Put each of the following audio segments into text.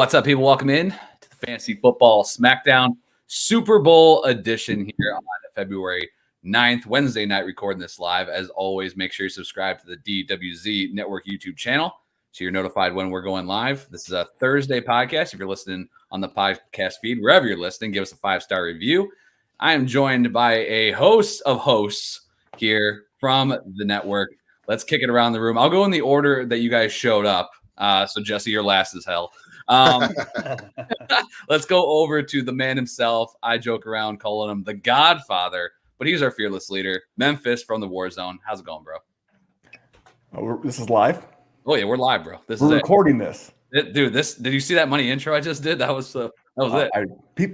What's up, people? Welcome in to the Fantasy Football Smackdown Super Bowl edition here on February 9th, Wednesday night, recording this live. As always, make sure you subscribe to the DWZ Network YouTube channel so you're notified when we're going live. This is a Thursday podcast. If you're listening on the podcast feed, wherever you're listening, give us a 5-star review. I am joined by a host of hosts here from the network. Let's kick it around the room. I'll go in the order that you guys showed up. So, Jesse, you're last as hell. Let's go over to the man himself. I joke around calling him the Godfather, but he's our fearless leader, Memphis from the War Zone. How's it going, bro? This is live? Oh, yeah, we're live, bro. We're recording this. Dude, did you see that money intro I just did? That was it.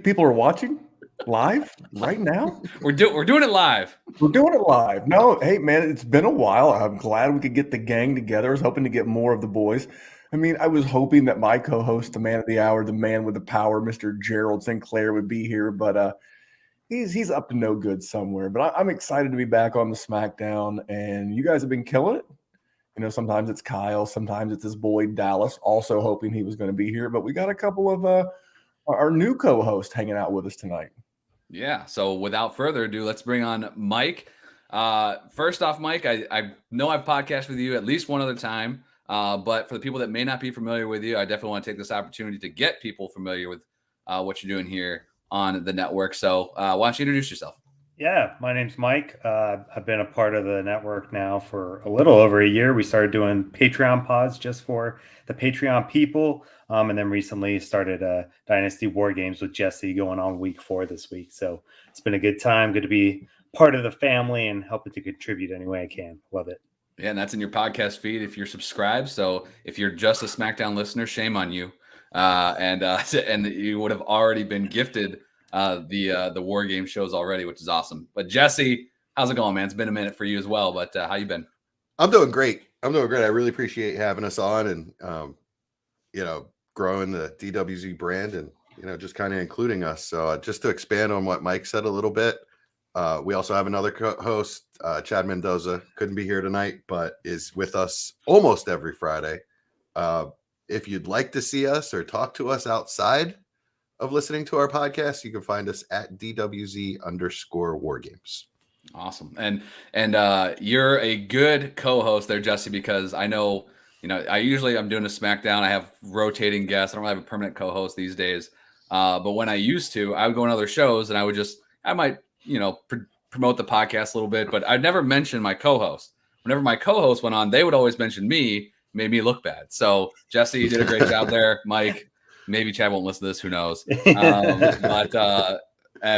People are watching live right now? We're doing it live. We're doing it live. No, hey, man, it's been a while. I'm glad we could get the gang together. I was hoping to get more of the boys. I mean, I was hoping that my co-host, the man of the hour, the man with the power, Mr. Gerald Sinclair, would be here, but he's up to no good somewhere. But I'm excited to be back on the Smackdown, and you guys have been killing it. You know, sometimes it's Kyle, sometimes it's his boy Dallas, also hoping he was going to be here. But we got a couple of our new co-hosts hanging out with us tonight. Yeah, so without further ado, let's bring on Mike. First off, Mike, I know I've podcasted with you at least one other time. But for the people that may not be familiar with you, I definitely want to take this opportunity to get people familiar with what you're doing here on the network. So why don't you introduce yourself? Yeah, my name's Mike. I've been a part of the network now for a little over a year. We started doing Patreon pods just for the Patreon people. And then recently started Dynasty War Games with Jesse going on week 4 this week. So it's been a good time. Good to be part of the family and helping to contribute any way I can. Love it. Yeah, and that's in your podcast feed if you're subscribed. So if you're just a Smackdown listener, shame on you. And you would have already been gifted the War Game shows already, which is awesome. But Jesse, how's it going, man? It's been a minute for you as well, but how you been? I'm doing great. I really appreciate having us on and growing the DWZ brand and just kind of including us. So just to expand on what Mike said a little bit. We also have another co-host, Chad Mendoza, couldn't be here tonight, but is with us almost every Friday. If you'd like to see us or talk to us outside of listening to our podcast, you can find us at DWZ_wargames. Awesome. And you're a good co-host there, Jesse, because I know, I'm doing a Smackdown. I have rotating guests. I don't have a permanent co-host these days. But when I used to, I would go on other shows and I might promote the podcast a little bit, but I'd never mention my co-host. Whenever my co-host went on, they would always mention me, made me look bad. So Jesse, you did a great job there. Mike, maybe Chad won't listen to this, who knows? But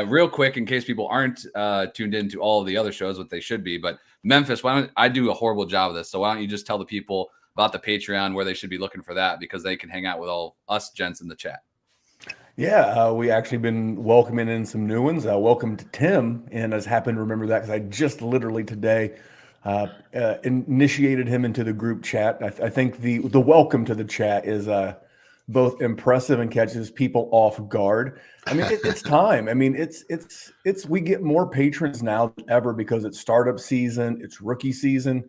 real quick, in case people aren't tuned into all of the other shows, what they should be, but Memphis, why don't I do a horrible job of this? So why don't you just tell the people about the Patreon, where they should be looking for that, because they can hang out with all us gents in the chat. Yeah, we actually been welcoming in some new ones. Welcome to Tim, and I just happened to remember that because I just literally today initiated him into the group chat. I think the welcome to the chat is both impressive and catches people off guard. I mean, it's time. I mean, it's we get more patrons now than ever because it's startup season, it's rookie season.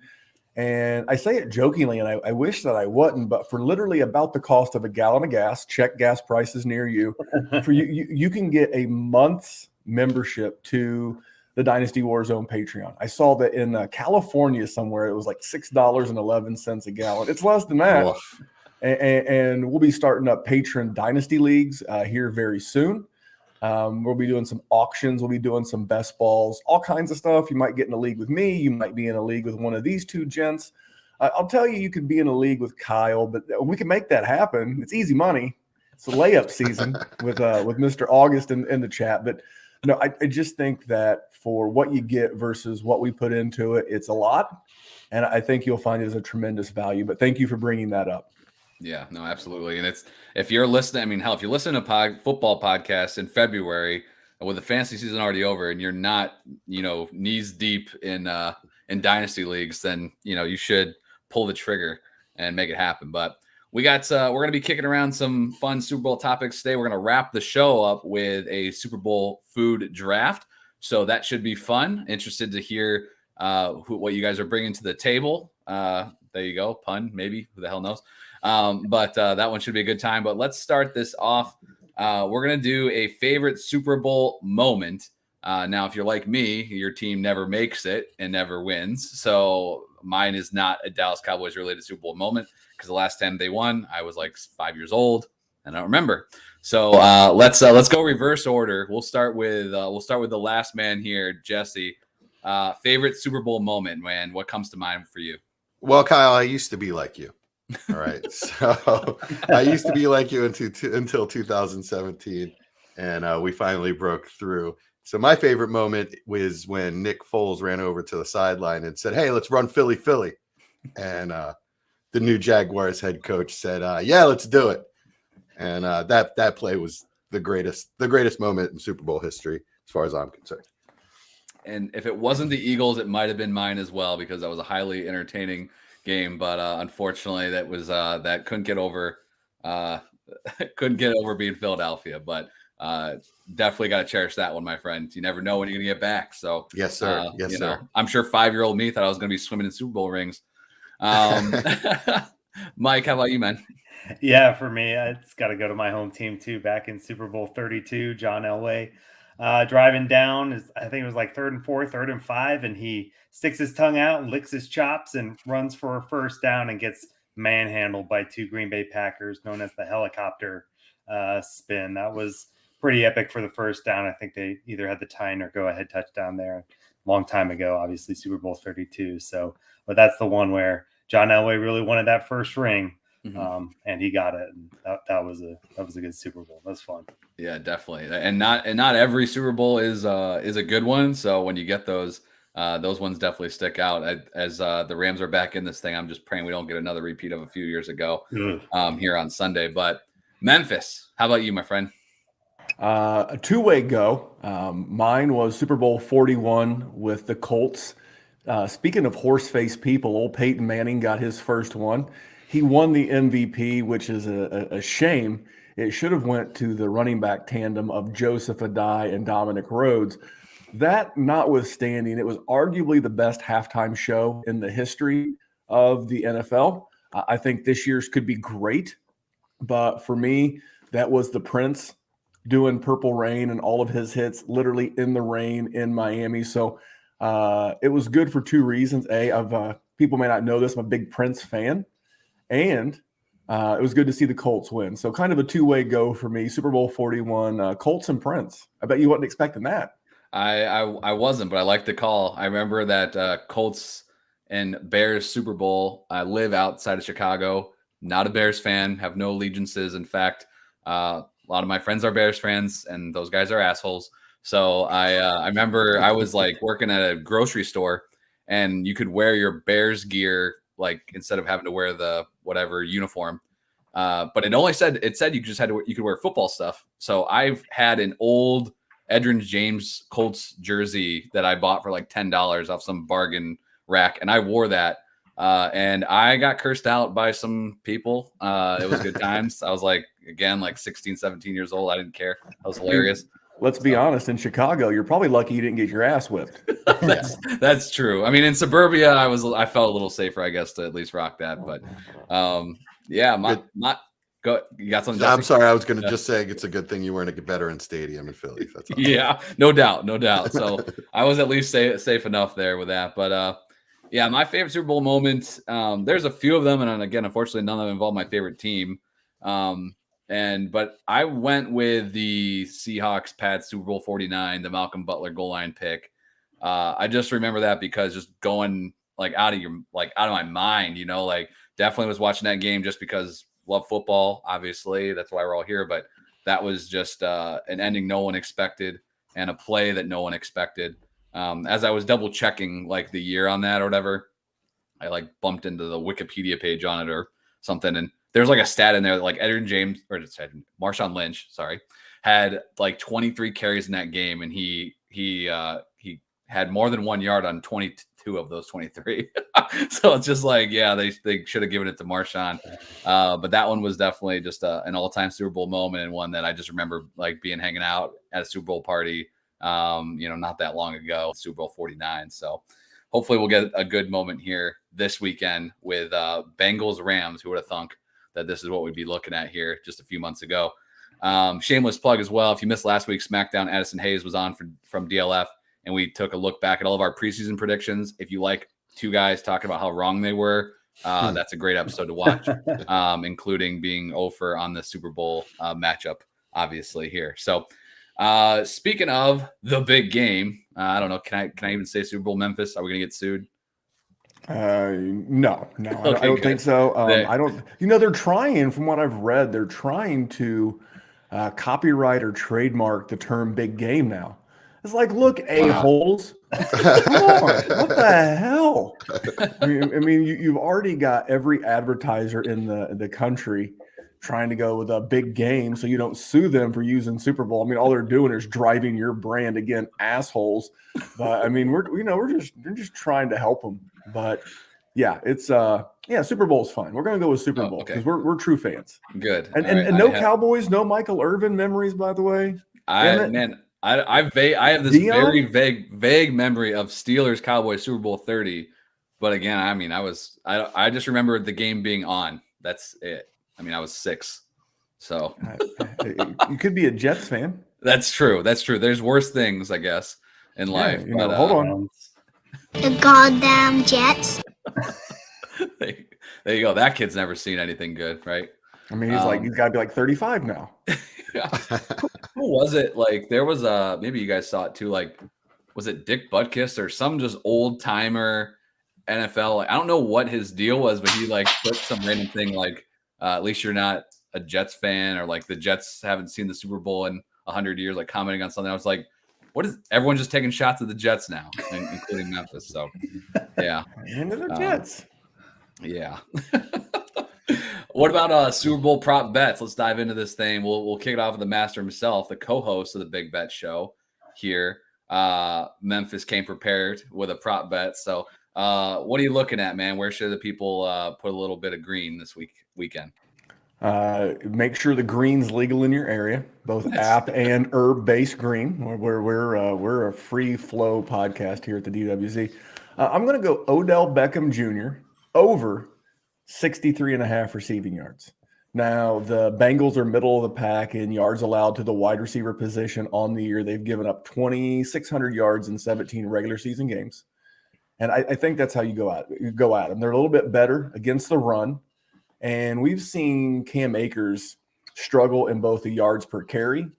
And I say it jokingly, and I wish that I wasn't, but for literally about the cost of a gallon of gas, check gas prices near you. For you can get a month's membership to the Dynasty Warzone Patreon. I saw that in California somewhere, it was like $6.11 a gallon. It's less than that. And we'll be starting up patron Dynasty Leagues here very soon. We'll be doing some auctions. We'll be doing some best balls, all kinds of stuff. You might get in a league with me. You might be in a league with one of these two gents. I'll tell you, you could be in a league with Kyle, but we can make that happen. It's easy money. It's a layup season with Mr. August in the chat. But no, I just think that for what you get versus what we put into it, it's a lot. And I think you'll find it as a tremendous value. But thank you for bringing that up. Yeah, no, absolutely. And if you're listening, I mean, hell, if you're listening to football podcasts in February with the fantasy season already over and you're not, knees deep in dynasty leagues, then, you should pull the trigger and make it happen. But we're going to be kicking around some fun Super Bowl topics today. We're going to wrap the show up with a Super Bowl food draft. So that should be fun. Interested to hear what you guys are bringing to the table. There you go. Pun, maybe. Who the hell knows? But that one should be a good time. But let's start this off. We're going to do a favorite Super Bowl moment. Now, if you're like me, your team never makes it and never wins. So mine is not a Dallas Cowboys related Super Bowl moment because the last time they won, I was like 5 years old and I don't remember. So let's go reverse order. We'll start with the last man here, Jesse. Favorite Super Bowl moment, man. What comes to mind for you? Well, Kyle, I used to be like you. All right. So I used to be like you until 2017, and we finally broke through. So my favorite moment was when Nick Foles ran over to the sideline and said, "Hey, let's run Philly, Philly." And the new Jaguars head coach said, "Yeah, let's do it." And that play was the greatest moment in Super Bowl history, as far as I'm concerned. And if it wasn't the Eagles, it might have been mine as well, because that was a highly entertaining game. But unfortunately, that couldn't get over being Philadelphia. But definitely got to cherish that one, my friend. You never know when you're gonna get back. So yes, sir. Yes, sir. I'm sure 5-year-old me thought I was gonna be swimming in Super Bowl rings. Mike, how about you, man? Yeah, for me, it's got to go to my home team too. Back in Super Bowl 32, John Elway driving down I think it was like 3rd and 4, 3rd and 5, and he sticks his tongue out and licks his chops and runs for a first down and gets manhandled by 2 Green Bay Packers, known as the helicopter spin. That was pretty epic for the first down. I think they either had the tie-in or go-ahead touchdown there a long time ago, obviously Super Bowl 32. So, but that's the one where John Elway really wanted that first ring. And he got it. And that was a good Super Bowl. That was fun. Yeah, definitely. And not every Super Bowl is a good one. So when you get those ones definitely stick out. As the Rams are back in this thing, I'm just praying we don't get another repeat of a few years ago here on Sunday. But Memphis, how about you, my friend? A two-way go. Mine was Super Bowl 41 with the Colts. Speaking of horse-faced people, old Peyton Manning got his first one. He won the MVP, which is a shame. It should have went to the running back tandem of Joseph Adai and Dominic Rhodes. That notwithstanding, it was arguably the best halftime show in the history of the NFL. I think this year's could be great, but for me, that was the Prince doing Purple Rain and all of his hits literally in the rain in Miami. So it was good for 2 reasons. People may not know this, I'm a big Prince fan. And it was good to see the Colts win. So kind of a two-way go for me. Super Bowl 41, Colts and Prince. I bet you wasn't expecting that. I wasn't, but I like the call. I remember that Colts and Bears Super Bowl. I live outside of Chicago. Not a Bears fan. Have no allegiances. In fact, a lot of my friends are Bears fans, and those guys are assholes. So I remember I was like working at a grocery store, and you could wear your Bears gear like instead of having to wear the whatever uniform. But it said you could wear football stuff. So I've had an old Edgerrin James Colts jersey that I bought for like $10 off some bargain rack, and I wore that. And I got cursed out by some people. It was good times. I was like 16, 17 years old. I didn't care. That was hilarious. Let's be honest, in Chicago, you're probably lucky you didn't get your ass whipped. That's true. I mean, in suburbia, I felt a little safer, I guess, to at least rock that. But go. You got something? I'm sorry, I was going to just say it's a good thing you weren't a Veterans Stadium in Philly. That's all. Yeah, no doubt. So I was at least safe enough there with that. But my favorite Super Bowl moment. There's a few of them, and again, unfortunately, none of them involve my favorite team. But I went with the Seahawks Pats Super Bowl 49, the Malcolm Butler goal line pick. I just remember that because just going out of my mind, definitely was watching that game just because love football. Obviously, that's why we're all here. But that was just an ending no one expected and a play that no one expected. As I was double checking the year on that or whatever, I bumped into the Wikipedia page on it or something, and there's a stat in there that Edgerrin James Marshawn Lynch, had 23 carries in that game, and he had more than 1 yard on 22 of those 23. So it's just they should have given it to Marshawn. But that one was definitely just an all-time Super Bowl moment, and one that I just remember hanging out at a Super Bowl party, not that long ago, Super Bowl 49. So hopefully we'll get a good moment here this weekend with Bengals Rams. Who would have thunk? that this is what we'd be looking at here just a few months ago. Shameless plug as well. If you missed last week's SmackDown, Addison Hayes was on from DLF, and we took a look back at all of our preseason predictions. If you like two guys talking about how wrong they were, that's a great episode to watch, including being over on the Super Bowl matchup, obviously here. So speaking of the big game, I don't know. Can I even say Super Bowl Memphis? Are we going to get sued? No, Okay, I don't good. think so. They- I don't, they're trying, from what I've read, they're trying to copyright or trademark the term big game now. It's like, look, a-holes. Come on, what the hell? I mean, you've already got every advertiser in the country trying to go with a big game so you don't sue them for using Super Bowl. I mean, all they're doing is driving your brand, again, assholes. But I mean, we're just trying to help them. But yeah, it's Super Bowl's fine. We're gonna go with Super Bowl because we're true fans. Good. And no Cowboys, no Michael Irvin memories, by the way. I have this very vague memory of Steelers Cowboys Super Bowl 30. But again, I mean, I just remember the game being on. That's it. I mean, I was 6. So you could be a Jets fan. That's true. There's worse things, I guess, in life. But, hold on. The goddamn Jets. There you go. That kid's never seen anything good, right? I mean, he's got to be like 35 now. Who was it? Like, there was maybe you guys saw it too. Like, was it Dick Butkus or some just old timer NFL? Like, I don't know what his deal was, but he like put some random thing like, at least you're not a Jets fan, or like the Jets haven't seen the Super Bowl in 100 years, like commenting on something. I was like, what is everyone just taking shots at the Jets now, including Memphis? So, yeah. Into the Jets. Yeah. What about Super Bowl prop bets? Let's dive into this thing. We'll kick it off with the master himself, the co-host of the Big Bet Show here. Memphis came prepared with a prop bet. So, what are you looking at, man? Where should the people put a little bit of green this weekend? Make sure the green's legal in your area, both app and herb-based green. We're a free flow podcast here at the DWZ. I'm going to go Odell Beckham Jr. over 63.5 receiving yards. Now, the Bengals are middle of the pack in yards allowed to the wide receiver position on the year. They've given up 2,600 yards in 17 regular season games. And I think that's how you go at them. They're a little bit better against the run. And we've seen Cam Akers struggle in both the yards per carry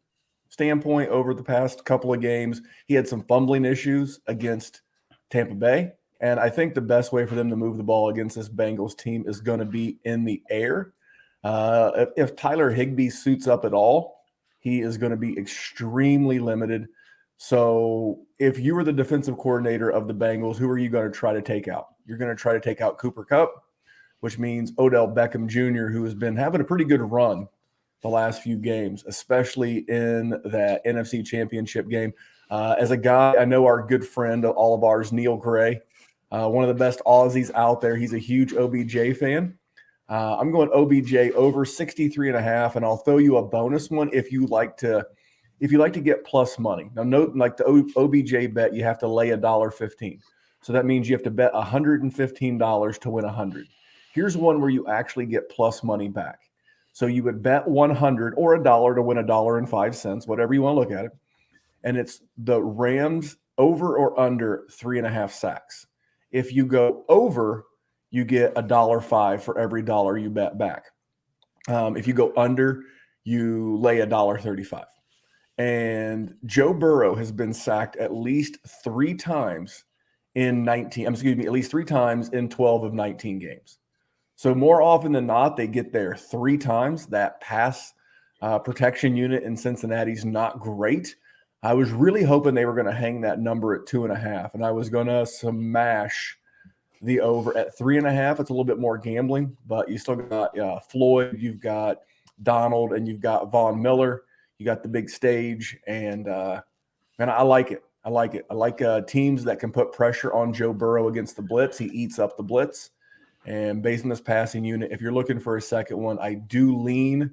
standpoint over the past couple of games. He had some fumbling issues against Tampa Bay. And I think the best way for them to move the ball against this Bengals team is going to be in the air. If Tyler Higbee suits up at all, he is going to be extremely limited. So if you were the defensive coordinator of the Bengals, who are you going to try to take out? You're going to try to take out Cooper Kupp, which means Odell Beckham Jr., who has been having a pretty good run the last few games, especially in that NFC Championship game. As a guy, I know our good friend, all of ours, Neil Gray, one of the best Aussies out there. He's a huge OBJ fan. I'm going OBJ over 63.5, and I'll throw you a bonus one if you like to get plus money. Now, note, like the OBJ bet, you have to lay $1.15. So that means you have to bet $115 to win 100. Here's one where you actually get plus money back. So you would bet 100 or $1 to win $1.05, whatever you want to look at it. And it's the Rams over or under 3.5 sacks. If you go over, you get $1.05 for every dollar you bet back. If you go under, you lay $1.35. And Joe Burrow has been sacked at least 3 times in 12 of 19 games. So more often than not, they get there 3 times. That pass protection unit in Cincinnati is not great. I was really hoping they were going to hang that number at 2.5, and I was going to smash the over at 3.5. It's a little bit more gambling, but you still got Floyd, you've got Donald, and you've got Von Miller. You got the big stage, and man, I like it. I like teams that can put pressure on Joe Burrow against the blitz. He eats up the blitz. And based on this passing unit, if you're looking for a second one, I do lean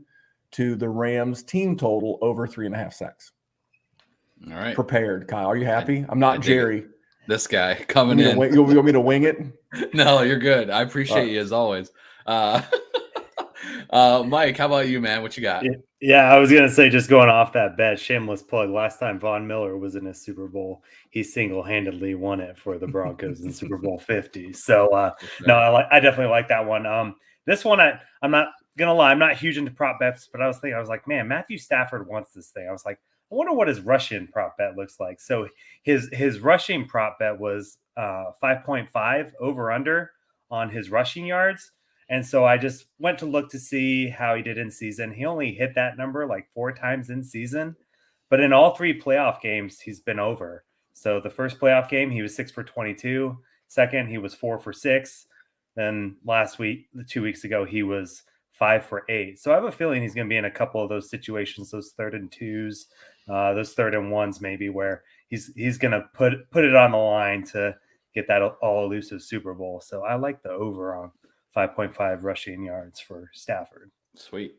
to the Rams team total over 3.5 sacks. All right. Prepared, Kyle. Are you happy? I'm not Jerry. This guy coming in. You want me to wing it? No, you're good. I appreciate you as always. Mike, how about you, man? What you got? Yeah, I was gonna say, just going off that bet, shameless plug. Last time Von Miller was in a Super Bowl, he single-handedly won it for the Broncos in Super Bowl 50. So no, I definitely like that one. This one I'm not gonna lie, I'm not huge into prop bets, but I was like, man, Matthew Stafford wants this thing. I was like, I wonder what his rushing prop bet looks like. So his rushing prop bet was 5.5 over under on his rushing yards. And so I just went to look to see how he did in season. He only hit that number like 4 times in season, but in all 3 playoff games, he's been over. So the first playoff game, he was 6 for 22. Second, he was 4 for 6. Then last week, 2 weeks ago, he was 5 for 8. So I have a feeling he's going to be in a couple of those situations, those 3rd and 2s, those 3rd and 1s, maybe, where he's going to put it on the line to get that all elusive Super Bowl. So I like the over on 5.5 rushing yards for Stafford. Sweet.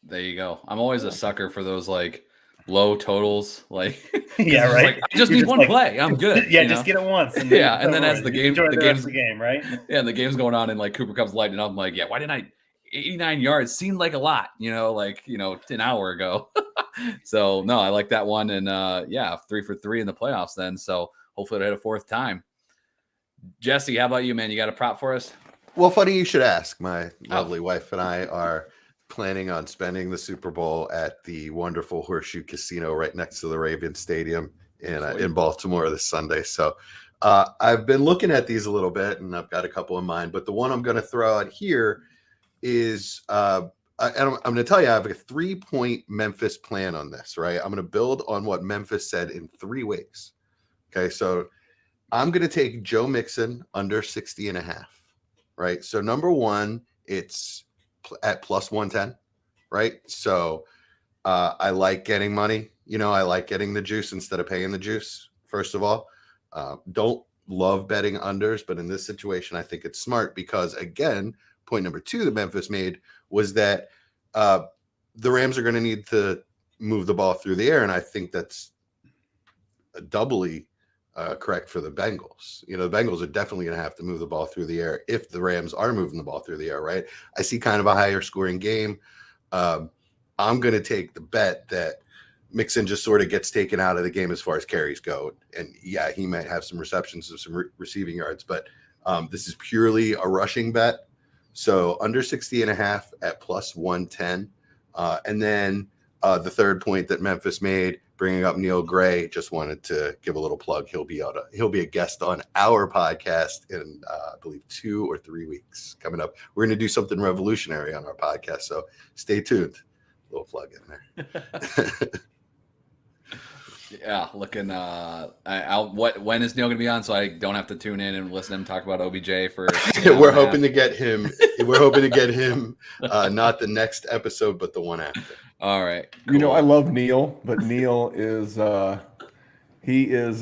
There you go. I'm always a sucker for those like low totals. Like, yeah, right. Like, I just need one play. I'm good. Yeah, just get it once. And then as the game, the game, right? Yeah, and the game's going on, and like Cooper Cup's lighting up. I'm like, yeah, why didn't I? 89 yards seemed like a lot, an hour ago. So no, I like that one, and 3 for 3 in the playoffs. Then, so hopefully it'll hit a 4th time. Jesse, how about you, man? You got a prop for us? Well, funny you should ask. My lovely wife and I are planning on spending the Super Bowl at the wonderful Horseshoe Casino right next to the Ravens Stadium in Baltimore this Sunday. So I've been looking at these a little bit, and I've got a couple in mind. But the one I'm going to throw out here is I'm going to tell you I have a 3-point Memphis plan on this, right? I'm going to build on what Memphis said in 3 ways. Okay, so I'm going to take Joe Mixon under 60.5. Right. So number one, it's at plus 110. Right. So I like getting money. I like getting the juice instead of paying the juice. First of all, don't love betting unders, but in this situation, I think it's smart because, again, point number 2 that Memphis made was that the Rams are going to need to move the ball through the air. And I think that's doubly correct for the Bengals. The Bengals are definitely going to have to move the ball through the air if the Rams are moving the ball through the air, right? I see kind of a higher scoring game. I'm going to take the bet that Mixon just sort of gets taken out of the game as far as carries go. And yeah, he might have some receptions of some receiving yards, but this is purely a rushing bet. So under 60.5 at plus 110. And then the third point that Memphis made, bringing up Neil Gray, just wanted to give a little plug. He'll be a guest on our podcast in I believe 2 or 3 weeks coming up. We're going to do something revolutionary on our podcast, so stay tuned. A little plug in there. Yeah, looking. When is Neil going to be on? So I don't have to tune in and listen to him talk about OBJ for. We're hoping to get him. We're hoping to get him. Not the next episode, but the one after. All right. Cool. I love Neil, but Neil is he is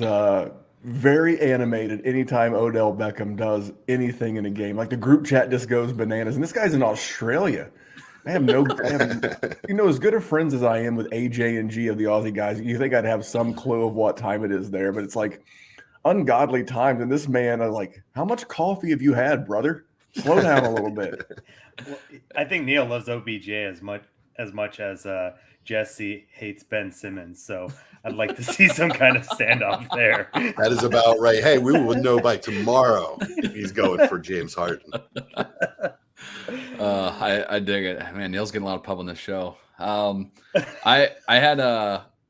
very animated anytime Odell Beckham does anything in a game. Like the group chat just goes bananas, and this guy's in Australia. as good of friends as I am with AJ and G of the Aussie guys, you think I'd have some clue of what time it is there, but it's like ungodly times. And this man, I'm like, how much coffee have you had, brother? Slow down a little bit. Well, I think Neil loves OBJ as much as Jesse hates Ben Simmons. So I'd like to see some kind of standoff there. That is about right. Hey, we will know by tomorrow if he's going for James Harden. I dig it, man. Neil's getting a lot of pub on this show. I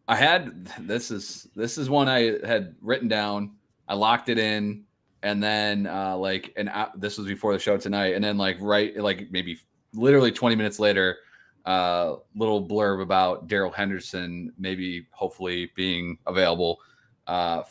had this is one I had written down. I locked it in, and then this was before the show tonight, and then maybe literally 20 minutes later, little blurb about Darrell Henderson hopefully being available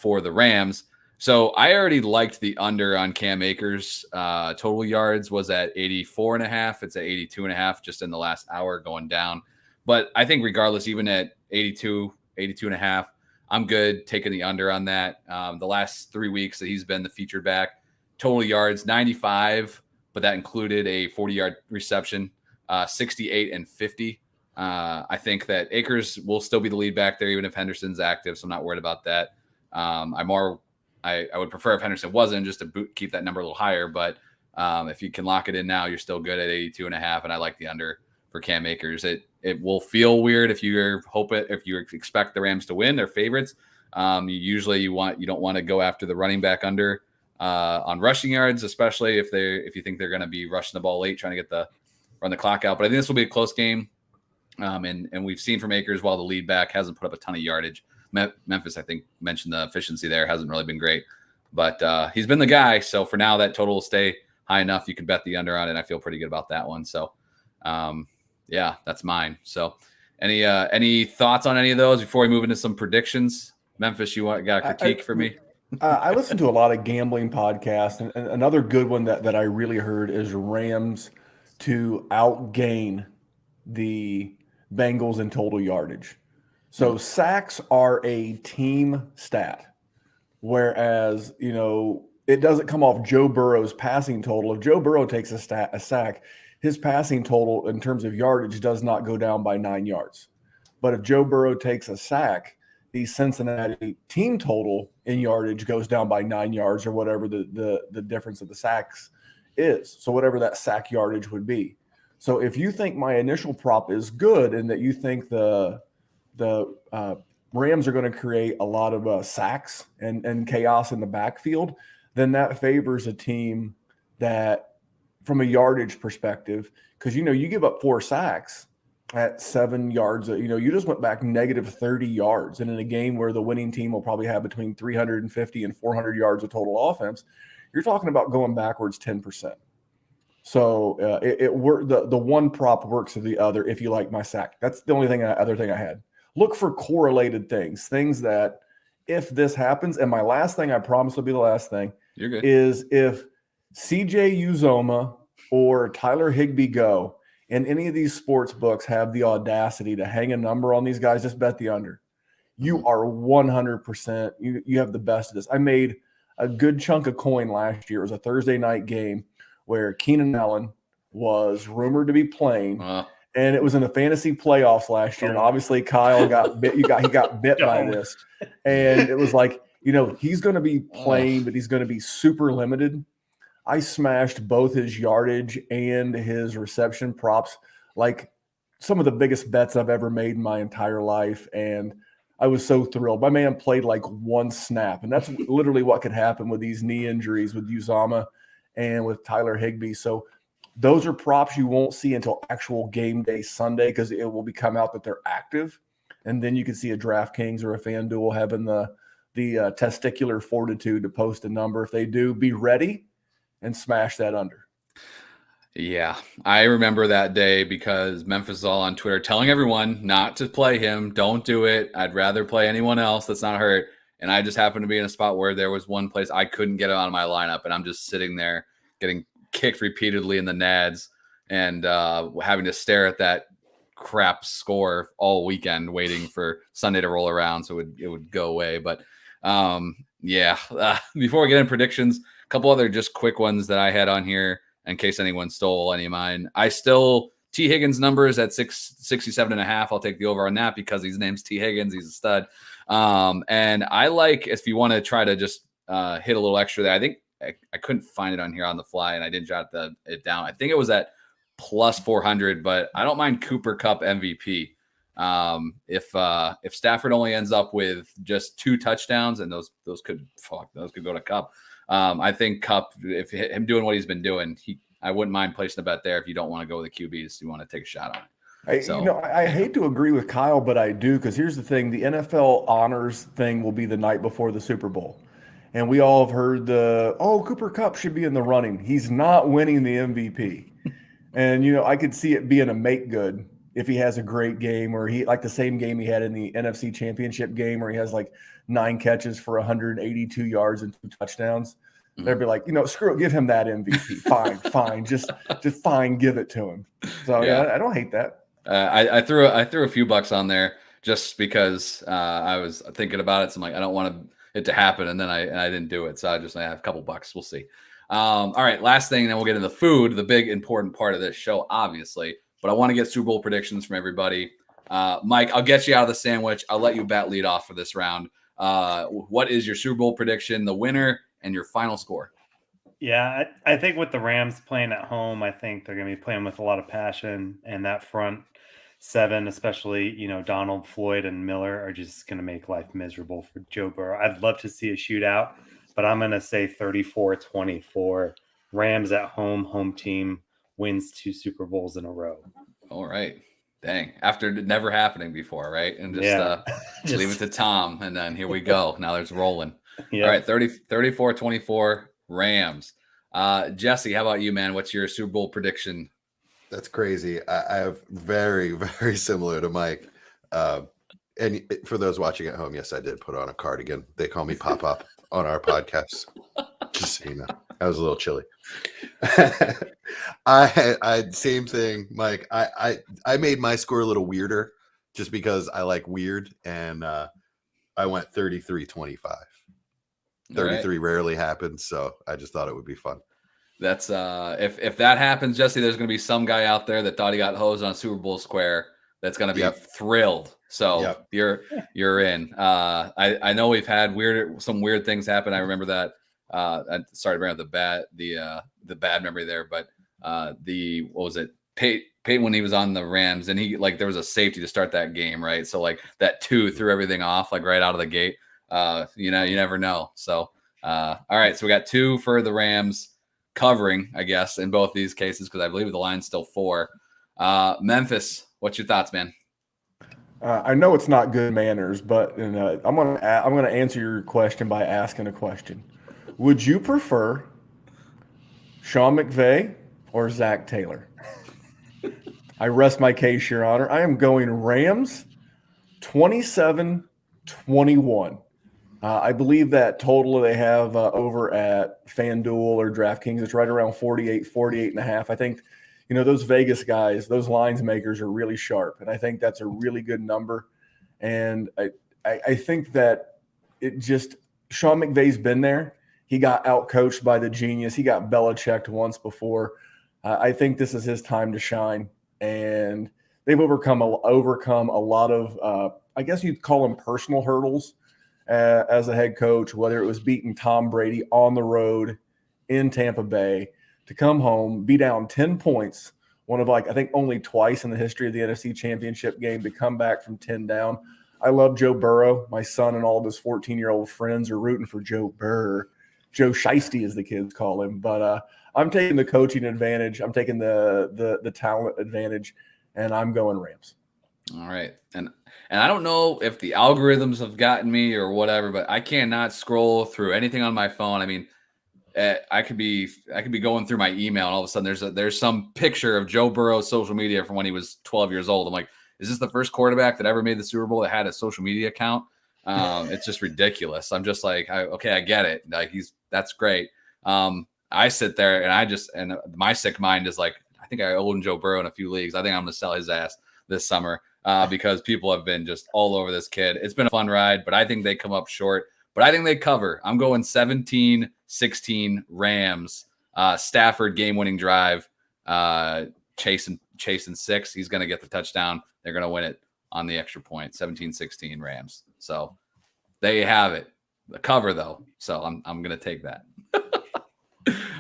for the Rams. So I already liked the under on Cam Akers. Total yards was at 84.5. It's at 82.5 just in the last hour going down. But I think regardless, even at 82.5, I'm good taking the under on that. The last 3 weeks that he's been the featured back, total yards 95, but that included a 40-yard reception, 68 and 50. I think that Akers will still be the lead back there even if Henderson's active, so I'm not worried about that. I would prefer if Henderson wasn't, just to keep that number a little higher. But if you can lock it in now, you're still good at 82.5, and I like the under Cam Akers. It will feel weird if you expect the Rams to win. They're favorites. You don't want to go after the running back under on rushing yards, especially if you think they're going to be rushing the ball late, trying to run the clock out. But I think this will be a close game. And we've seen from Akers, while the lead back hasn't put up a ton of yardage. Memphis, I think, mentioned the efficiency there hasn't really been great, but he's been the guy. So for now, that total will stay high enough. You can bet the under on it. And I feel pretty good about that one. So, yeah, that's mine. So any thoughts on any of those before we move into some predictions? Memphis, got a critique for me? I listen to a lot of gambling podcasts, and another good one that I really heard is Rams to outgain the Bengals in total yardage. So sacks are a team stat, whereas, it doesn't come off Joe Burrow's passing total. If Joe Burrow takes a sack, his passing total in terms of yardage does not go down by 9 yards. But if Joe Burrow takes a sack, the Cincinnati team total in yardage goes down by 9 yards, or whatever the difference of the sacks is. So whatever that sack yardage would be. So if you think my initial prop is good and that you think the Rams are going to create a lot of sacks and chaos in the backfield, then that favors a team that, from a yardage perspective, because you give up 4 sacks at 7 yards, you just went back negative 30 yards, and in a game where the winning team will probably have between 350 and 400 yards of total offense, you're talking about going backwards 10%. So the one prop works with the other if you like my sack. That's the only other thing I had. Look for correlated things that if this happens, and my last thing, I promise will be the last thing, You're good. is if CJ Uzoma or Tyler Higbee go, and any of these sports books have the audacity to hang a number on these guys, just bet the under. You are 100%, you have the best of this. I made a good chunk of coin last year. It was a Thursday night game where Keenan Allen was rumored to be playing, and it was in the fantasy playoffs last year. And obviously Kyle got bit. He got bit by this, and it was like, he's going to be playing, but he's going to be super limited. I smashed both his yardage and his reception props, like some of the biggest bets I've ever made in my entire life. And I was so thrilled. My man played like 1 snap, and that's literally what could happen with these knee injuries with Uzama and with Tyler Higbee. So those are props you won't see until actual game day Sunday, because it will come out that they're active. And then you can see a DraftKings or a FanDuel having the testicular fortitude to post a number. If they do, be ready and smash that under. Yeah, I remember that day because Memphis is all on Twitter telling everyone not to play him. Don't do it. I'd rather play anyone else that's not hurt. And I just happened to be in a spot where there was one place I couldn't get it on my lineup, and I'm just sitting there getting kicked repeatedly in the nads and having to stare at that crap score all weekend, waiting for Sunday to roll around so it would go away. But before we get in predictions, a couple other just quick ones that I had on here in case anyone stole any of mine. T. Higgins numbers at 67.5. I'll take the over on that because his name's T. Higgins. He's a stud. And I like, if you want to try to just hit a little extra there, I think I couldn't find it on here on the fly, and I didn't jot it down. I think it was at plus 400, but I don't mind Cooper Kupp MVP. If Stafford only ends up with just 2 touchdowns, and those could go to Kupp. I think Kupp, if him doing what he's been doing, I wouldn't mind placing a bet there if you don't want to go with the QBs. You want to take a shot on it. I hate to agree with Kyle, but I do, because here's the thing. The NFL honors thing will be the night before the Super Bowl. And we all have heard Cooper Kupp should be in the running. He's not winning the MVP. And, I could see it being a make good if he has a great game, or he, like the same game he had in the NFC Championship game where he has like 9 catches for 182 yards and 2 touchdowns. Mm-hmm. They'd be like, screw it, give him that MVP. Fine. Just fine, give it to him. So yeah, I don't hate that. I threw a few bucks on there just because I was thinking about it. So I'm like, I don't want it to happen, and then I didn't do it. So I have a couple bucks. We'll see. All right, last thing, then we'll get into the food, the big important part of this show, obviously. But I want to get Super Bowl predictions from everybody. Mike, I'll get you out of the sandwich. I'll let you bat lead off for this round. What is your Super Bowl prediction, the winner, and your final score? Yeah, I think with the Rams playing at home, I think they're going to be playing with a lot of passion, and that front seven, especially Donald, Floyd, and Miller, are just going to make life miserable for Joe Burrow. I'd love to see a shootout, but I'm going to say 34-24. Rams at home, home team wins 2 Super Bowls in a row. All right. Dang. After it never happening before, right? And just Yeah. leave it to Tom, and then here we go. Now there's rolling. Yeah. All right, 34-24 Rams. Jesse, how about you, man? What's your Super Bowl prediction? That's crazy. I have very, very similar to Mike. And for those watching at home, yes, I did put on a cardigan. They call me Pop Up on our podcast. Just so you know, I was a little chilly. I same thing, Mike. I made my score a little weirder just because I like weird, and I went 33-25. 33 rarely happens, so I just thought it would be fun. That's if that happens, Jesse, there's going to be some guy out there that thought he got hosed on Super Bowl square that's going to be thrilled. So you're in. I know we've had some weird things happen. I remember that. I sorry to bring up the bad memory there, but what was it? Peyton when he was on the Rams, and he there was a safety to start that game, right? So that 2 threw everything off right out of the gate. You never know. So all right, so we got 2 for the Rams covering, I guess, in both these cases, because I believe the line's still 4. Memphis, what's your thoughts, man? I know it's not good manners, but I'm gonna answer your question by asking a question. Would you prefer Sean McVay or Zach Taylor? I rest my case, Your Honor. I am going Rams 27-21. I believe that total they have over at FanDuel or DraftKings, it's right around 48 and a half. I think, those Vegas guys, those lines makers are really sharp. And I think that's a really good number. And I think that Sean McVay's been there. He got outcoached by the genius. He got Belichicked once before. I think this is his time to shine. And they've overcome a lot of, I guess you'd call them personal hurdles as a head coach, whether it was beating Tom Brady on the road in Tampa Bay to come home, be down 10 points, one of I think only twice in the history of the NFC Championship game to come back from 10 down. I love Joe Burrow. My son and all of his 14-year-old friends are rooting for Joe Burr. Joe Shiesty, as the kids call him. But I'm taking the coaching advantage. I'm taking the talent advantage, and I'm going Rams. All right. And I don't know if the algorithms have gotten me or whatever, but I cannot scroll through anything on my phone. I mean, I could be going through my email, and all of a sudden there's some picture of Joe Burrow's social media from when he was 12 years old. I'm like, is this the first quarterback that ever made the Super Bowl that had a social media account? It's just ridiculous. I'm just like, I get it. That's great. I sit there and my sick mind is like, I think I own Joe Burrow in a few leagues. I think I'm going to sell his ass this summer because people have been just all over this kid. It's been a fun ride, but I think they come up short. But I think they cover. I'm going 17-16 Rams. Stafford game-winning drive. Chasing 6. He's going to get the touchdown. They're going to win it on the extra point. 17-16 Rams. So there you have it. The cover though. So I'm going to take that.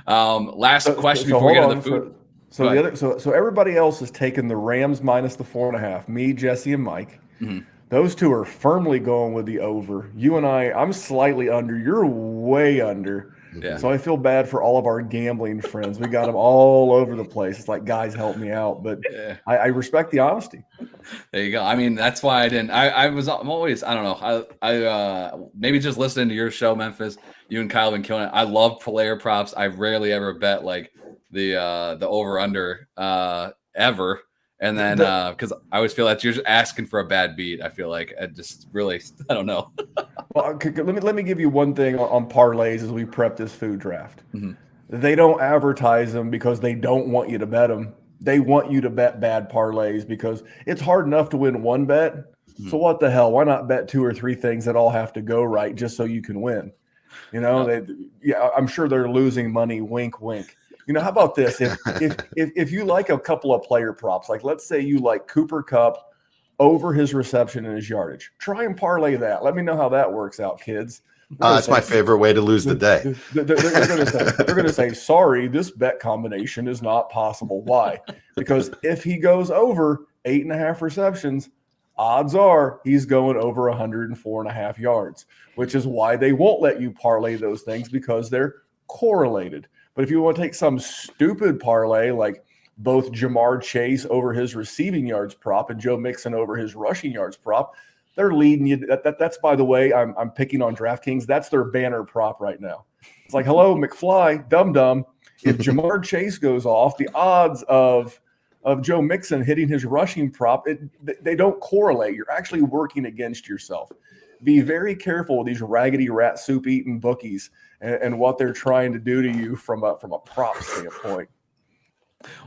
Last question before we get into the food. So everybody else is taking the Rams minus the 4.5. Me, Jesse, and Mike. Mm-hmm. Those two are firmly going with the over. You and I'm slightly under. You're way under. Yeah. So I feel bad for all of our gambling friends. We got them all over the place. It's like, guys, help me out. But I respect the honesty. There you go. I mean, that's why I didn't. I'm always, I don't know. I maybe just listening to your show, Memphis. You and Kyle have been killing it. I love player props. I rarely ever bet the over under ever. And then because I always feel that you're just asking for a bad beat. I feel like I just really, I don't know. Well, let me give you one thing on parlays as we prep this food draft. Mm-hmm. They don't advertise them because they don't want you to bet them. They want you to bet bad parlays because it's hard enough to win one bet. Mm-hmm. So what the hell? Why not bet 2 or 3 things that all have to go right just so you can win? I'm sure they're losing money. Wink, wink. How about this? If you like a couple of player props, like let's say you like Cooper Kupp over his reception and his yardage, try and parlay that. Let me know how that works out, kids. That's my favorite way to lose the day. They're going to say, sorry, this bet combination is not possible. Why? Because if he goes over 8.5 receptions, odds are he's going over 104.5 yards, which is why they won't let you parlay those things, because they're correlated. But if you want to take some stupid parlay like both Jamar Chase over his receiving yards prop and Joe Mixon over his rushing yards prop, they're leading you. That's by the way, I'm picking on DraftKings. That's their banner prop right now. It's like, hello, McFly, dum-dum. If Jamar Chase goes off, the odds of Joe Mixon hitting his rushing prop, they don't correlate. You're actually working against yourself. Be very careful with these raggedy rat soup eating bookies and what they're trying to do to you from a prop standpoint.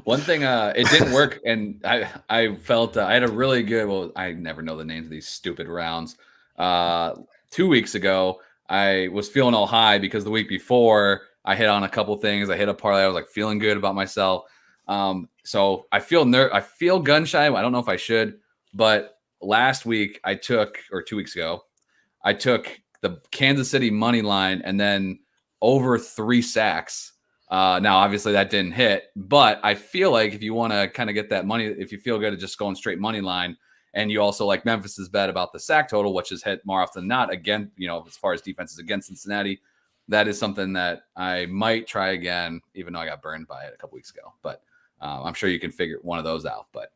One thing, it didn't work, and I felt I had a really good. Well, I never know the names of these stupid rounds. 2 weeks ago, I was feeling all high because the week before I hit on a couple things. I hit a parlay. I was like feeling good about myself. So I feel gun shy. I don't know if I should, but last week or 2 weeks ago, I took the Kansas City money line and then over 3 sacks. Now, obviously that didn't hit, but I feel like if you want to kind of get that money, if you feel good at just going straight money line, and you also like Memphis's bet about the sack total, which is hit more often than not, again, as far as defenses against Cincinnati, that is something that I might try again, even though I got burned by it a couple weeks ago. But I'm sure you can figure one of those out. But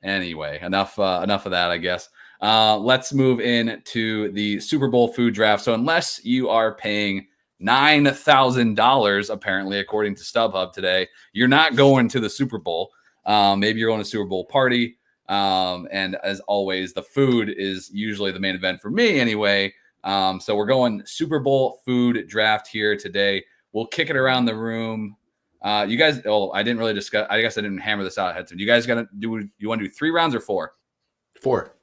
anyway, enough of that, I guess. Let's move into the Super Bowl food draft. So unless you are paying $9,000, apparently, according to StubHub today, you're not going to the Super Bowl. Maybe you're going to a Super Bowl party. And as always, the food is usually the main event for me anyway. So we're going Super Bowl food draft here today. We'll kick it around the room. You guys, I didn't really discuss. I guess I didn't hammer this out ahead of time. You guys you want to do 3 rounds or 4? 4.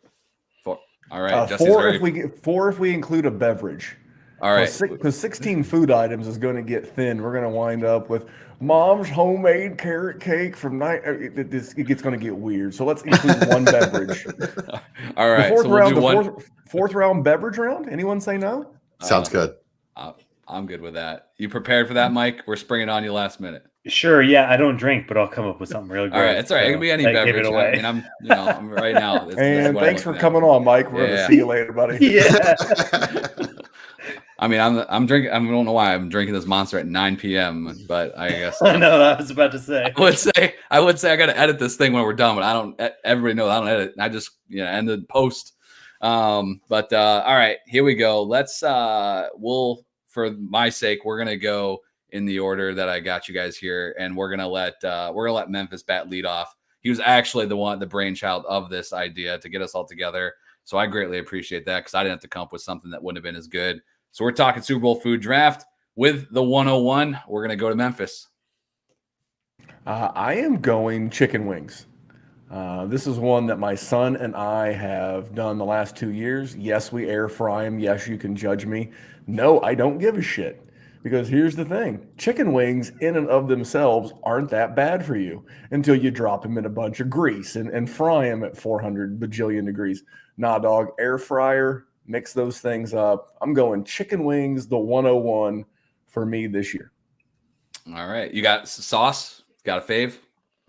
4. All right. 4 if we include a beverage. All right. Because 16 food items is going to get thin. We're going to wind up with mom's homemade carrot cake from night. It's going to get weird. So let's include one beverage. All right. Fourth round beverage round. Anyone say no? Sounds good. I'm good with that. You prepared for that, Mike? We're springing on you last minute. Sure. Yeah, I don't drink, but I'll come up with something really great. All right, it's all right. It can be any beverage. Give it away. I mean, I'm right now. And thanks for coming on, Mike. We're gonna see you later, buddy. Yeah. I mean, I'm drinking. I don't know why I'm drinking this Monster at 9 p.m. But I guess I know. I was about to say. I would say I got to edit this thing when we're done, but I don't. Everybody knows I don't edit. I just end the post. All right, here we go. Let's for my sake, we're gonna go in the order that I got you guys here, and we're gonna let Memphis bat lead off. He was actually the brainchild of this idea to get us all together. So I greatly appreciate that, because I didn't have to come up with something that wouldn't have been as good. So we're talking Super Bowl food draft with the 101. We're going to go to Memphis. I am going chicken wings. This is one that my son and I have done the last 2 years. Yes, we air fry them. Yes, you can judge me. No, I don't give a shit. Because here's the thing. Chicken wings in and of themselves aren't that bad for you until you drop them in a bunch of grease and fry them at 400 bajillion degrees. Nah, dog, air fryer, mix those things up. I'm going chicken wings, the 101 for me this year. All right. You got sauce? Got a fave?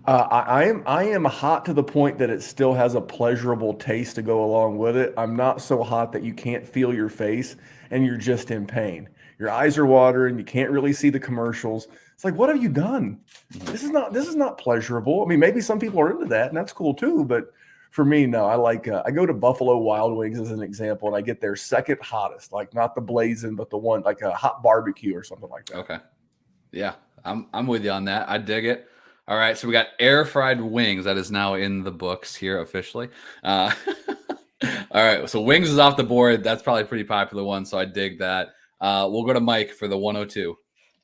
I am hot to the point that it still has a pleasurable taste to go along with it. I'm not so hot that you can't feel your face and you're just in pain. Your eyes are watering. You can't really see the commercials. It's like, what have you done? This is not pleasurable. I mean, maybe some people are into that, and that's cool too. But for me, no. I go to Buffalo Wild Wings as an example, and I get their second hottest, like not the blazing, but the one like a hot barbecue or something like that. Okay, yeah, I'm with you on that. I dig it. All right, so we got air fried wings. That is now in the books here officially. All right, so wings is off the board. That's probably a pretty popular one, so I dig that. We'll go to Mike for the 102.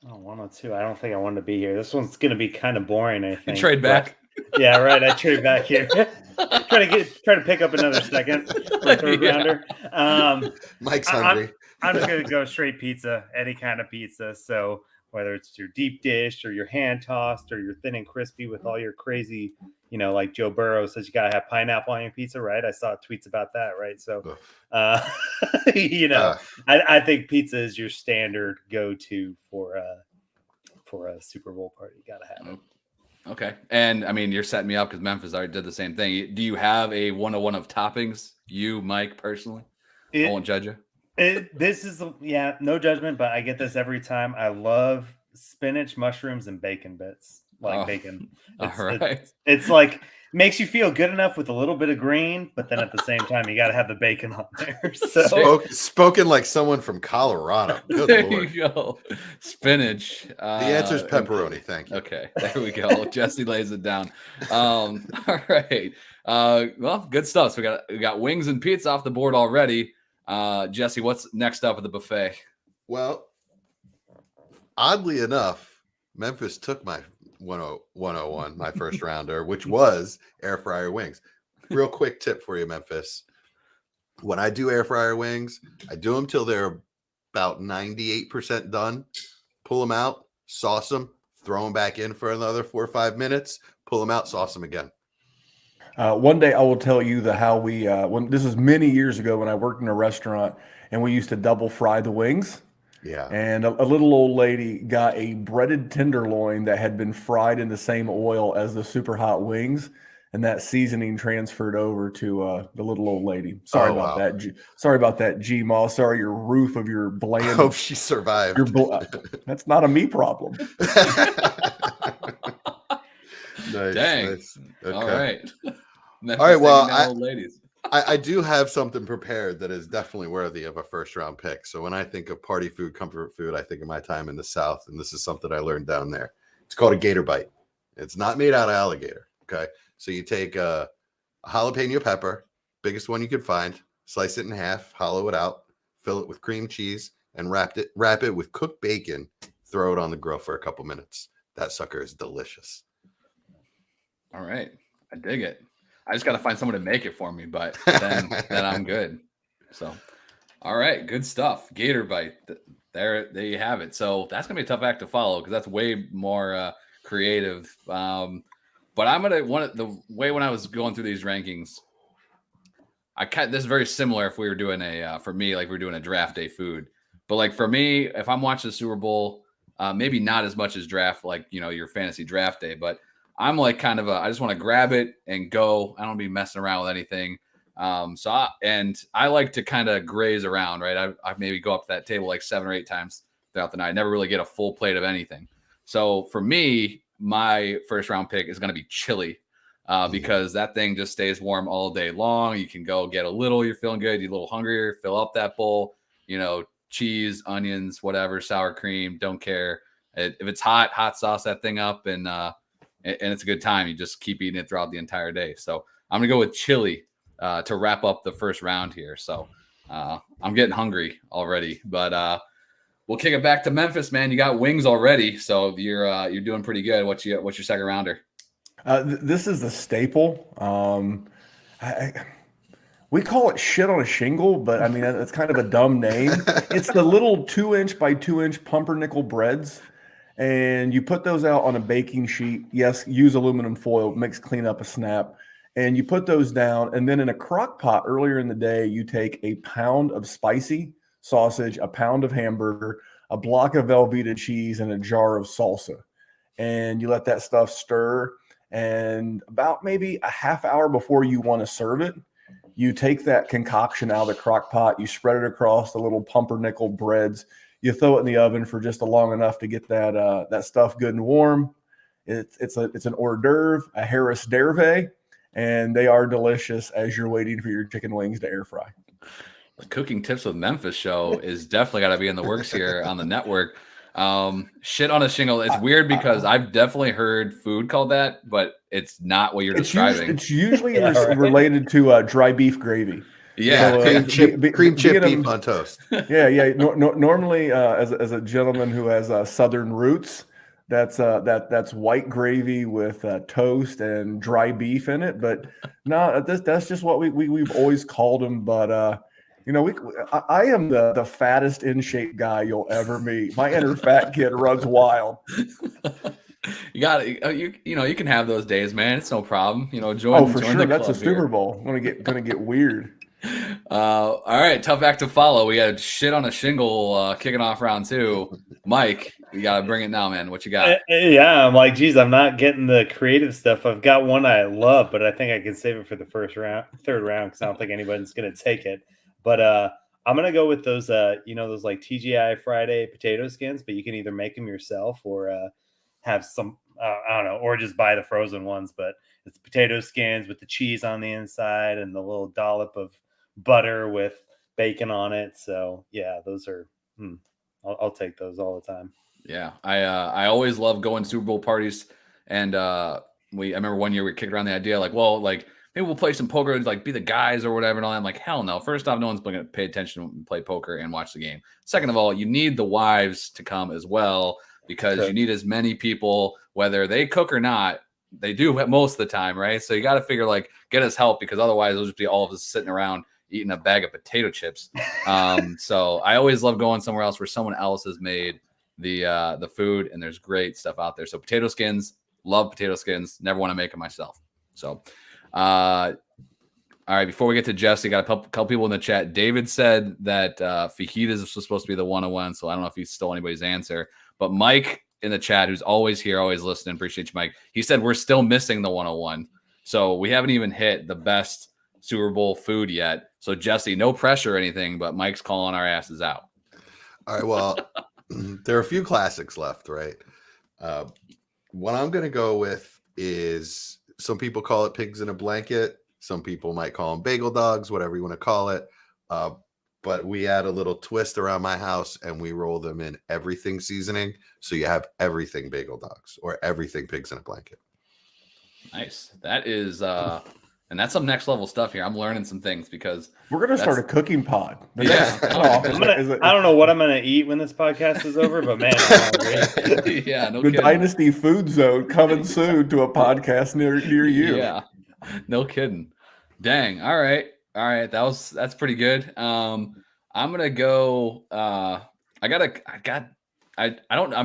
Oh, 102. I don't think I wanted to be here. This one's going to be kind of boring, I think. You trade back? Yeah, right. I trade back here. try to pick up another second for a third rounder. Mike's hungry. I'm just going to go straight pizza, any kind of pizza. So whether it's your deep dish or your hand tossed or your thin and crispy with all your crazy, like Joe Burrow says, you got to have pineapple on your pizza, right? I saw tweets about that, right? So, I think pizza is your standard go-to for a Super Bowl party. You got to have it. Okay. And I mean, you're setting me up because Memphis already did the same thing. Do you have a 101 of toppings, you, Mike, personally? I won't judge you. This is, no judgment, but I get this every time. I love spinach, mushrooms, and bacon bits. Bacon. It's like, makes you feel good enough with a little bit of green, but then at the same time, you got to have the bacon on there. So spoken like someone from Colorado. Good there Lord. You go. Spinach. The answer is pepperoni. Thank you. Okay, there we go. Jesse lays it down. All right. Well, good stuff. So we got wings and pizza off the board already. Jesse, what's next up at the buffet? Well, oddly enough, Memphis took my 101, my first rounder, which was air fryer wings. Real quick tip for you, Memphis. When I do air fryer wings, I do them till they're about 98% done. Pull them out, sauce them, throw them back in for another 4 or 5 minutes, pull them out, sauce them again. One day I will tell you how we, when this was many years ago when I worked in a restaurant and we used to double fry the wings. Yeah. And a little old lady got a breaded tenderloin that had been fried in the same oil as the super hot wings. And that seasoning transferred over to the little old lady. Sorry about that. Sorry about that, G-Maw. Sorry, your roof of your bland. I hope she survived. That's not a me problem. Nice, Dang. nice. Okay. All right. All right. Well, old ladies. I do have something prepared that is definitely worthy of a first round pick. So when I think of party food, comfort food, I think of my time in the South, and this is something I learned down there. It's called a gator bite. It's not made out of alligator. Okay. So you take a jalapeno pepper, biggest one you could find, slice it in half, hollow it out, fill it with cream cheese, and wrap it with cooked bacon, throw it on the grill for a couple minutes. That sucker is delicious. All right. I dig it. I just got to find someone to make it for me, but then I'm good. So, all right. Good stuff. Gator bite. There you have it. So that's going to be a tough act to follow because that's way more creative. But I'm going to the way when I was going through these rankings, this is very similar if we were doing for me, like we're doing a draft day food. But like for me, if I'm watching the Super Bowl, maybe not as much as draft, like, your fantasy draft day, but I'm like kind of I just want to grab it and go. I don't want to be messing around with anything. I like to kind of graze around, right? I maybe go up to that table like 7 or 8 times throughout the night. I never really get a full plate of anything. So for me, my first round pick is going to be chili because that thing just stays warm all day long. You can go get a little, you're feeling good. You're a little hungrier, fill up that bowl, cheese, onions, whatever, sour cream, don't care. If it's hot sauce that thing up and it's a good time. You just keep eating it throughout the entire day. So I'm going to go with chili to wrap up the first round here. So I'm getting hungry already, but we'll kick it back to Memphis, man. You got wings already. So you're doing pretty good. What's your second rounder? This is the staple. We call it shit on a shingle, but I mean, that's kind of a dumb name. It's the little 2-inch by 2-inch pumpernickel breads. And you put those out on a baking sheet. Yes, use aluminum foil, makes cleanup a snap. And you put those down. And then in a crock pot earlier in the day, you take a pound of spicy sausage, a pound of hamburger, a block of Velveeta cheese, and a jar of salsa. And you let that stuff stir. And about maybe a half hour before you want to serve it, you take that concoction out of the crock pot, you spread it across the little pumpernickel breads. You throw it in the oven for just long enough to get that stuff good and warm. It's an hors d'oeuvre, a Harris d'oeuvre, and they are delicious as you're waiting for your chicken wings to air fry. The Cooking Tips with Memphis show is definitely got to be in the works here on the network. Shit on a shingle. It's weird because I've definitely heard food called that, but it's not what you're describing. It's usually related to dry beef gravy. Yeah, so, cream chip beef on toast. Yeah. Normally, as a gentleman who has Southern roots, that's white gravy with toast and dry beef in it. But no, that's just what we've always called them. But You know, I am the fattest in shape guy you'll ever meet. My inner fat kid runs wild. You got it. You can have those days, man. It's no problem. Join. Oh, for join sure. the That's a club here. Super Bowl. Gonna get weird. All right, tough act to follow. We had shit on a shingle kicking off round 2. Mike, you gotta bring it now, man. What you got? Yeah, I'm like, geez, I'm not getting the creative stuff. I've got one I love, but I think I can save it for the third round, because I don't think anybody's gonna take it. But I'm gonna go with those, those like TGI Friday potato skins, but you can either make them yourself or have some, I don't know, or just buy the frozen ones. But it's potato skins with the cheese on the inside and the little dollop of butter with bacon on it. So yeah, those are. I'll take those all the time. Yeah, I always love going to Super Bowl parties, and I remember one year we kicked around the idea like maybe we'll play some poker, like be the guys or whatever. And all that. I'm like, hell no. First off, no one's going to pay attention and play poker and watch the game. Second of all, you need the wives to come as well, because you need as many people, whether they cook or not. They do most of the time, right? So you got to figure get us help, because otherwise it'll just be all of us sitting around eating a bag of potato chips. So I always love going somewhere else where someone else has made the food, and there's great stuff out there. So potato skins, love potato skins. Never want to make them myself. So, all right. Before we get to Jesse, got a couple people in the chat. David said that fajitas was supposed to be the 101. So I don't know if he stole anybody's answer, but Mike in the chat, who's always here, always listening, appreciate you, Mike. He said we're still missing the 101. So we haven't even hit the best Super Bowl food yet. So Jesse, no pressure or anything, but Mike's calling our asses out. All right. Well, there are a few classics left, right? What I'm going to go with is, some people call it pigs in a blanket. Some people might call them bagel dogs, whatever you want to call it. But we add a little twist around my house, and we roll them in everything seasoning. So you have everything bagel dogs or everything pigs in a blanket. Nice. That is, and that's some next level stuff here. I'm learning some things, because we're going to start a cooking pod. Yeah. I don't know what I'm going to eat when this podcast is over, but man, I'm hungry. Yeah, no the kidding. Dynasty Food Zone coming soon to a podcast near you. Yeah, no kidding. Dang. All right. That's pretty good. I'm gonna go. I'm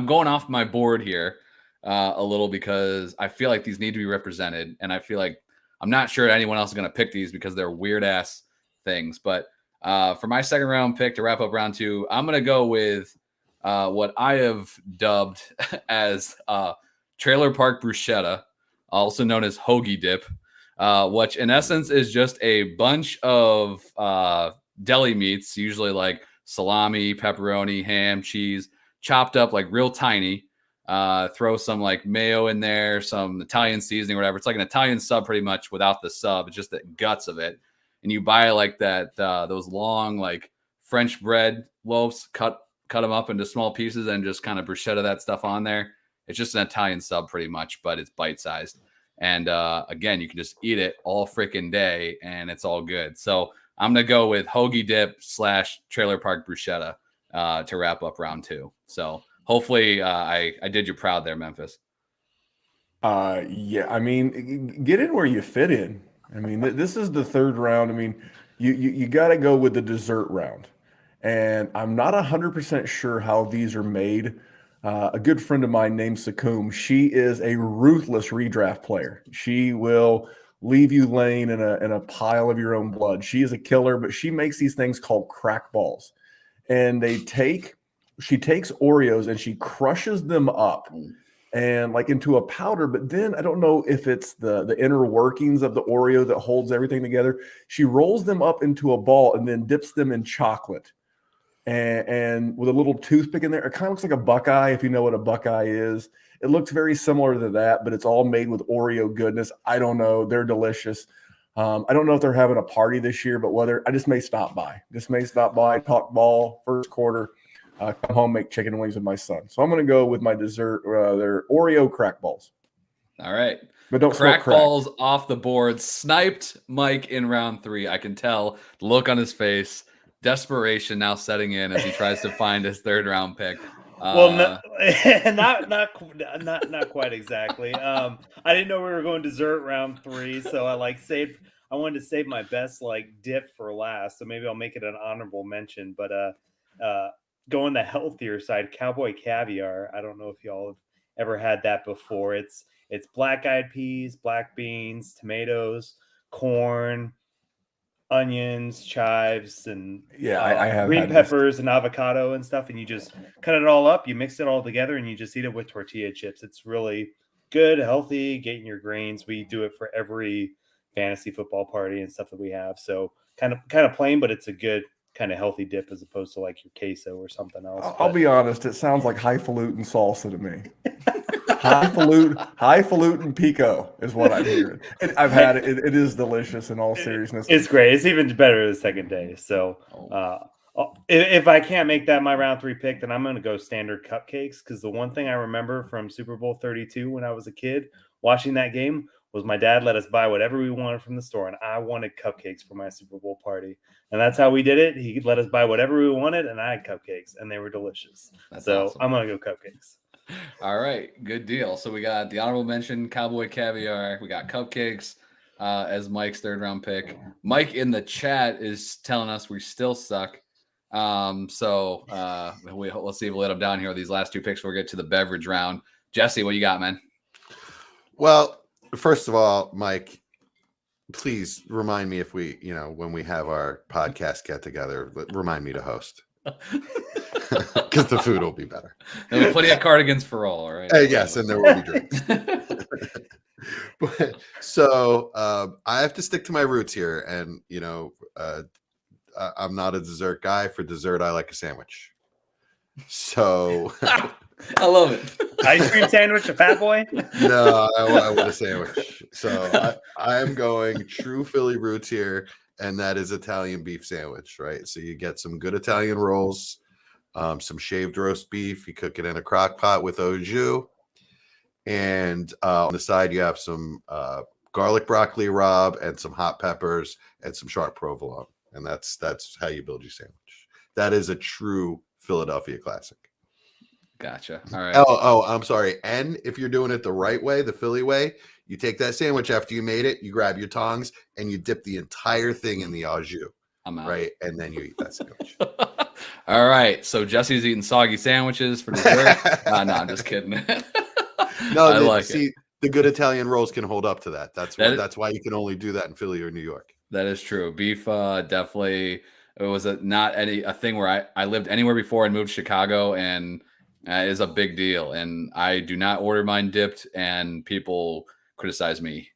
going off my board here a little, because I feel like these need to be represented, and I feel like I'm not sure anyone else is going to pick these because they're weird ass things. But for my second round pick to wrap up round 2, I'm going to go with what I have dubbed as Trailer Park Bruschetta, also known as Hoagie Dip, which in essence is just a bunch of deli meats, usually like salami, pepperoni, ham, cheese, chopped up like real tiny. Throw some like mayo in there, some Italian seasoning, whatever. It's like an Italian sub pretty much without the sub. It's just the guts of it. And you buy like that, those long like French bread loaves, cut them up into small pieces, and just kind of bruschetta that stuff on there. It's just an Italian sub pretty much, but it's bite-sized. And again, you can just eat it all freaking day, and it's all good. So I'm going to go with Hoagie Dip / Trailer Park Bruschetta to wrap up round 2. So hopefully I did you proud there, Memphis. Yeah, I mean, get in where you fit in. I mean, this is the third round. I mean, you got to go with the dessert round. And I'm not 100% sure how these are made. A good friend of mine named Sakum, she is a ruthless redraft player. She will leave you laying in a pile of your own blood. She is a killer, but she makes these things called crack balls. And she takes Oreos and she crushes them up and like into a powder. But then I don't know if it's the inner workings of the Oreo that holds everything together. She rolls them up into a ball and then dips them in chocolate. And with a little toothpick in there, it kind of looks like a Buckeye, if you know what a Buckeye is. It looks very similar to that, but it's all made with Oreo goodness. I don't know. They're delicious. I don't know if they're having a party this year, but I just may stop by. Talk ball, first quarter, come home, make chicken wings with my son. So I'm going to go with my dessert, their Oreo crack balls. All right. But don't crack balls off the board. Sniped Mike in round 3. I can tell the look on his face. Desperation now setting in as he tries to find his third round pick. Well, not quite exactly. I didn't know we were going dessert round 3, so I saved I wanted to save my best like dip for last, so maybe I'll make it an honorable mention. But going the healthier side, Cowboy Caviar. I don't know if y'all have ever had that before. It's black-eyed peas, black beans, tomatoes, corn, onions, chives, and I have green had this. peppers and avocado and stuff, and you just cut it all up, you mix it all together, and you just eat it with tortilla chips. It's really good, healthy, getting your grains. We do it for every fantasy football party and stuff that we have, so kind of plain, but it's a good kind of healthy dip as opposed to like your queso or something else. I'll be honest, it sounds like highfalutin salsa to me. highfalutin pico is what I'm hearing. And I've had it. It is delicious in all seriousness. It's great. It's even better the second day. So if I can't make that my round 3 pick, then I'm going to go standard cupcakes, because the one thing I remember from Super Bowl 32 when I was a kid watching that game was my dad let us buy whatever we wanted from the store, and I wanted cupcakes for my Super Bowl party. And that's how we did it. He let us buy whatever we wanted, and I had cupcakes, and they were delicious. That's so awesome. I'm going to go cupcakes. All right, good deal. So we got the honorable mention, Cowboy Caviar. We got cupcakes as Mike's 3rd round pick. Mike in the chat is telling us we still suck. Let's see if we'll let him down here with these last 2 picks before we get to the beverage round. Jesse, what you got, man? Well, first of all, Mike, please remind me if we, when we have our podcast get together, remind me to host. Because the food will be better. There'll be plenty of cardigans for all right? Yes, and there will be drinks. So I have to stick to my roots here, and I'm not a dessert guy. For dessert, I like a sandwich. So I love it. Ice cream sandwich, a fat boy? No, I want a sandwich. So I am going true Philly roots here, and that is Italian beef sandwich, right? So you get some good Italian rolls, some shaved roast beef. You cook it in a crock pot with au jus. And on the side, you have some garlic broccoli rabe and some hot peppers and some sharp provolone. And that's how you build your sandwich. That is a true Philadelphia classic. Gotcha. All right. Oh, I'm sorry. And if you're doing it the right way, the Philly way, you take that sandwich after you made it, you grab your tongs, and you dip the entire thing in the au jus. I'm out. Right, and then you eat that sandwich. All right. So Jesse's eating soggy sandwiches for dessert. No, I'm just kidding. No, the good Italian rolls can hold up to that. That's why you can only do that in Philly or New York. That is true. Beef definitely. It was not a thing where I lived anywhere before and moved to Chicago, and it is a big deal. And I do not order mine dipped, and people criticize me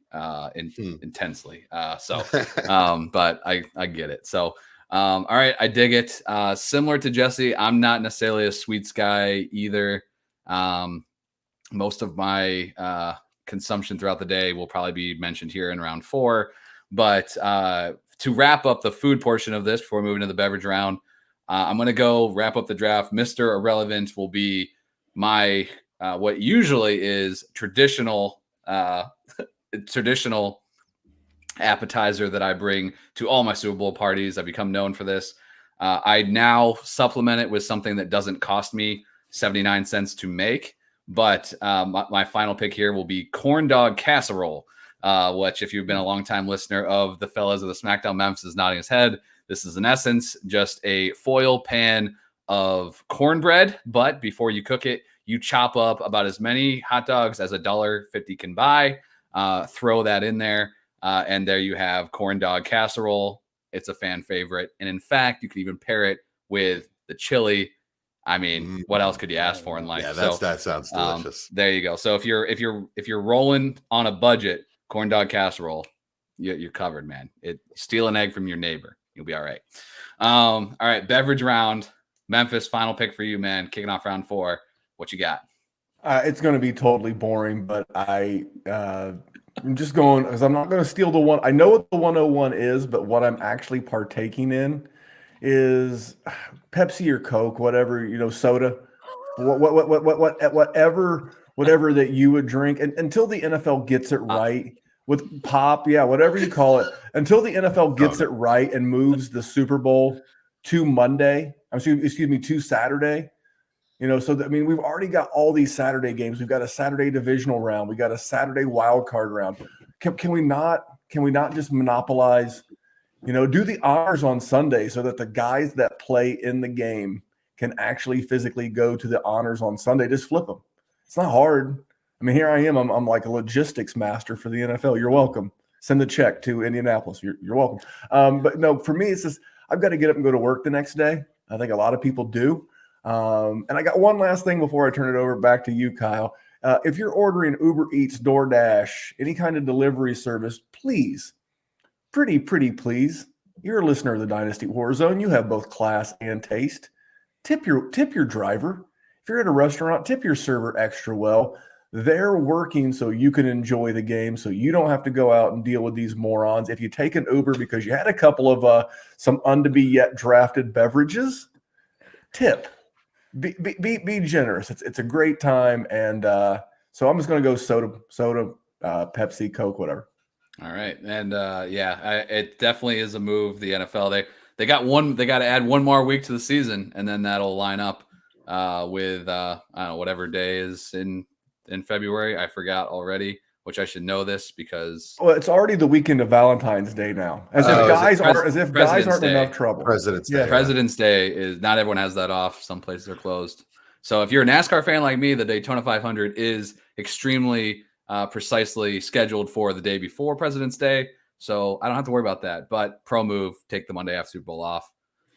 intensely. But I get it. So, all right, I dig it. Similar to Jesse, I'm not necessarily a sweets guy either. Most of my consumption throughout the day will probably be mentioned here in round 4. But to wrap up the food portion of this before moving to the beverage round, I'm going to go wrap up the draft. Mr. Irrelevant will be my what usually is traditional appetizer that I bring to all my Super Bowl parties. I've become known for this. I now supplement it with something that doesn't cost me 79 cents to make. But my final pick here will be corn dog casserole, which if you've been a long-time listener of the fellas of the Smackdown, Memphis is nodding his head. This is in essence just a foil pan of cornbread, but before you cook it, you chop up about as many hot dogs as $1.50 can buy, throw that in there, and there you have corn dog casserole. It's a fan favorite. And in fact, you can even pair it with the chili. I mean, what else could you ask for in life? Yeah, that sounds delicious. There you go. So if you're rolling on a budget, corn dog casserole, you're covered, man. Steal an egg from your neighbor, you'll be all right. All right, beverage round. Memphis, final pick for you, man. Kicking off round 4. What you got? It's going to be totally boring, but I'm just going because I'm not going to steal the one. I know what the 101 is, but what I'm actually partaking in is Pepsi or Coke, whatever, soda, whatever that you would drink, and until the NFL gets it right with pop, whatever you call it, until the NFL gets it right and moves the Super Bowl to Monday, to Saturday. We've already got all these Saturday games. We've got a Saturday divisional round. We got a Saturday wild card round. Can we not Can we not just monopolize, do the honors on Sunday so that the guys that play in the game can actually physically go to the honors on Sunday? Just flip them. It's not hard. I mean, here I am. I'm like a logistics master for the NFL. You're welcome. Send the check to Indianapolis. You're welcome. But no, for me, it's just I've got to get up and go to work the next day. I think a lot of people do. And I got one last thing before I turn it over back to you, Kyle. If you're ordering Uber Eats, DoorDash, any kind of delivery service, please, pretty please, you're a listener of the Dynasty Warzone. You have both class and taste. Tip your driver. If you're at a restaurant, tip your server extra well. They're working so you can enjoy the game, so you don't have to go out and deal with these morons. If you take an Uber because you had a couple of some unto-be-yet drafted beverages, tip. Be generous. It's a great time, and so I'm just going to go soda, Pepsi, Coke, whatever. All right, and it definitely is a move. The NFL they got to add one more week to the season, and then that'll line up with I don't know, whatever day is in February. I forgot already, which I should know this because it's already the weekend of Valentine's Day now. As if guys aren't in enough trouble. President's Day. Yeah. President's Day is not everyone has that off. Some places are closed. So if you're a NASCAR fan like me, the Daytona 500 is extremely precisely scheduled for the day before President's Day. So I don't have to worry about that. But pro move, take the Monday after Super Bowl off.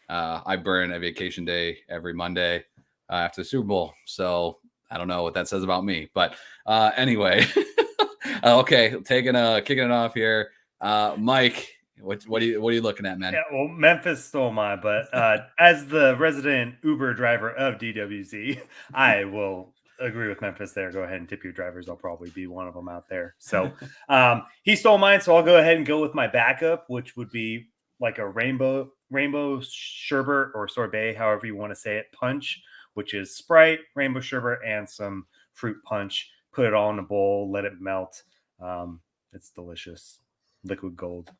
I burn a vacation day every Monday after the Super Bowl. So I don't know what that says about me, but anyway, okay, kicking it off here. Mike, what are you looking at, man? Yeah, well, Memphis stole mine, but as the resident Uber driver of DWZ, I will agree with Memphis there. Go ahead and tip your drivers. I'll probably be one of them out there. So he stole mine, so I'll go ahead and go with my backup, which would be like a rainbow sherbet or sorbet, however you want to say it, punch, which is Sprite, rainbow sherbet, and some fruit punch. Put it all in a bowl, let it melt. It's delicious. Liquid gold.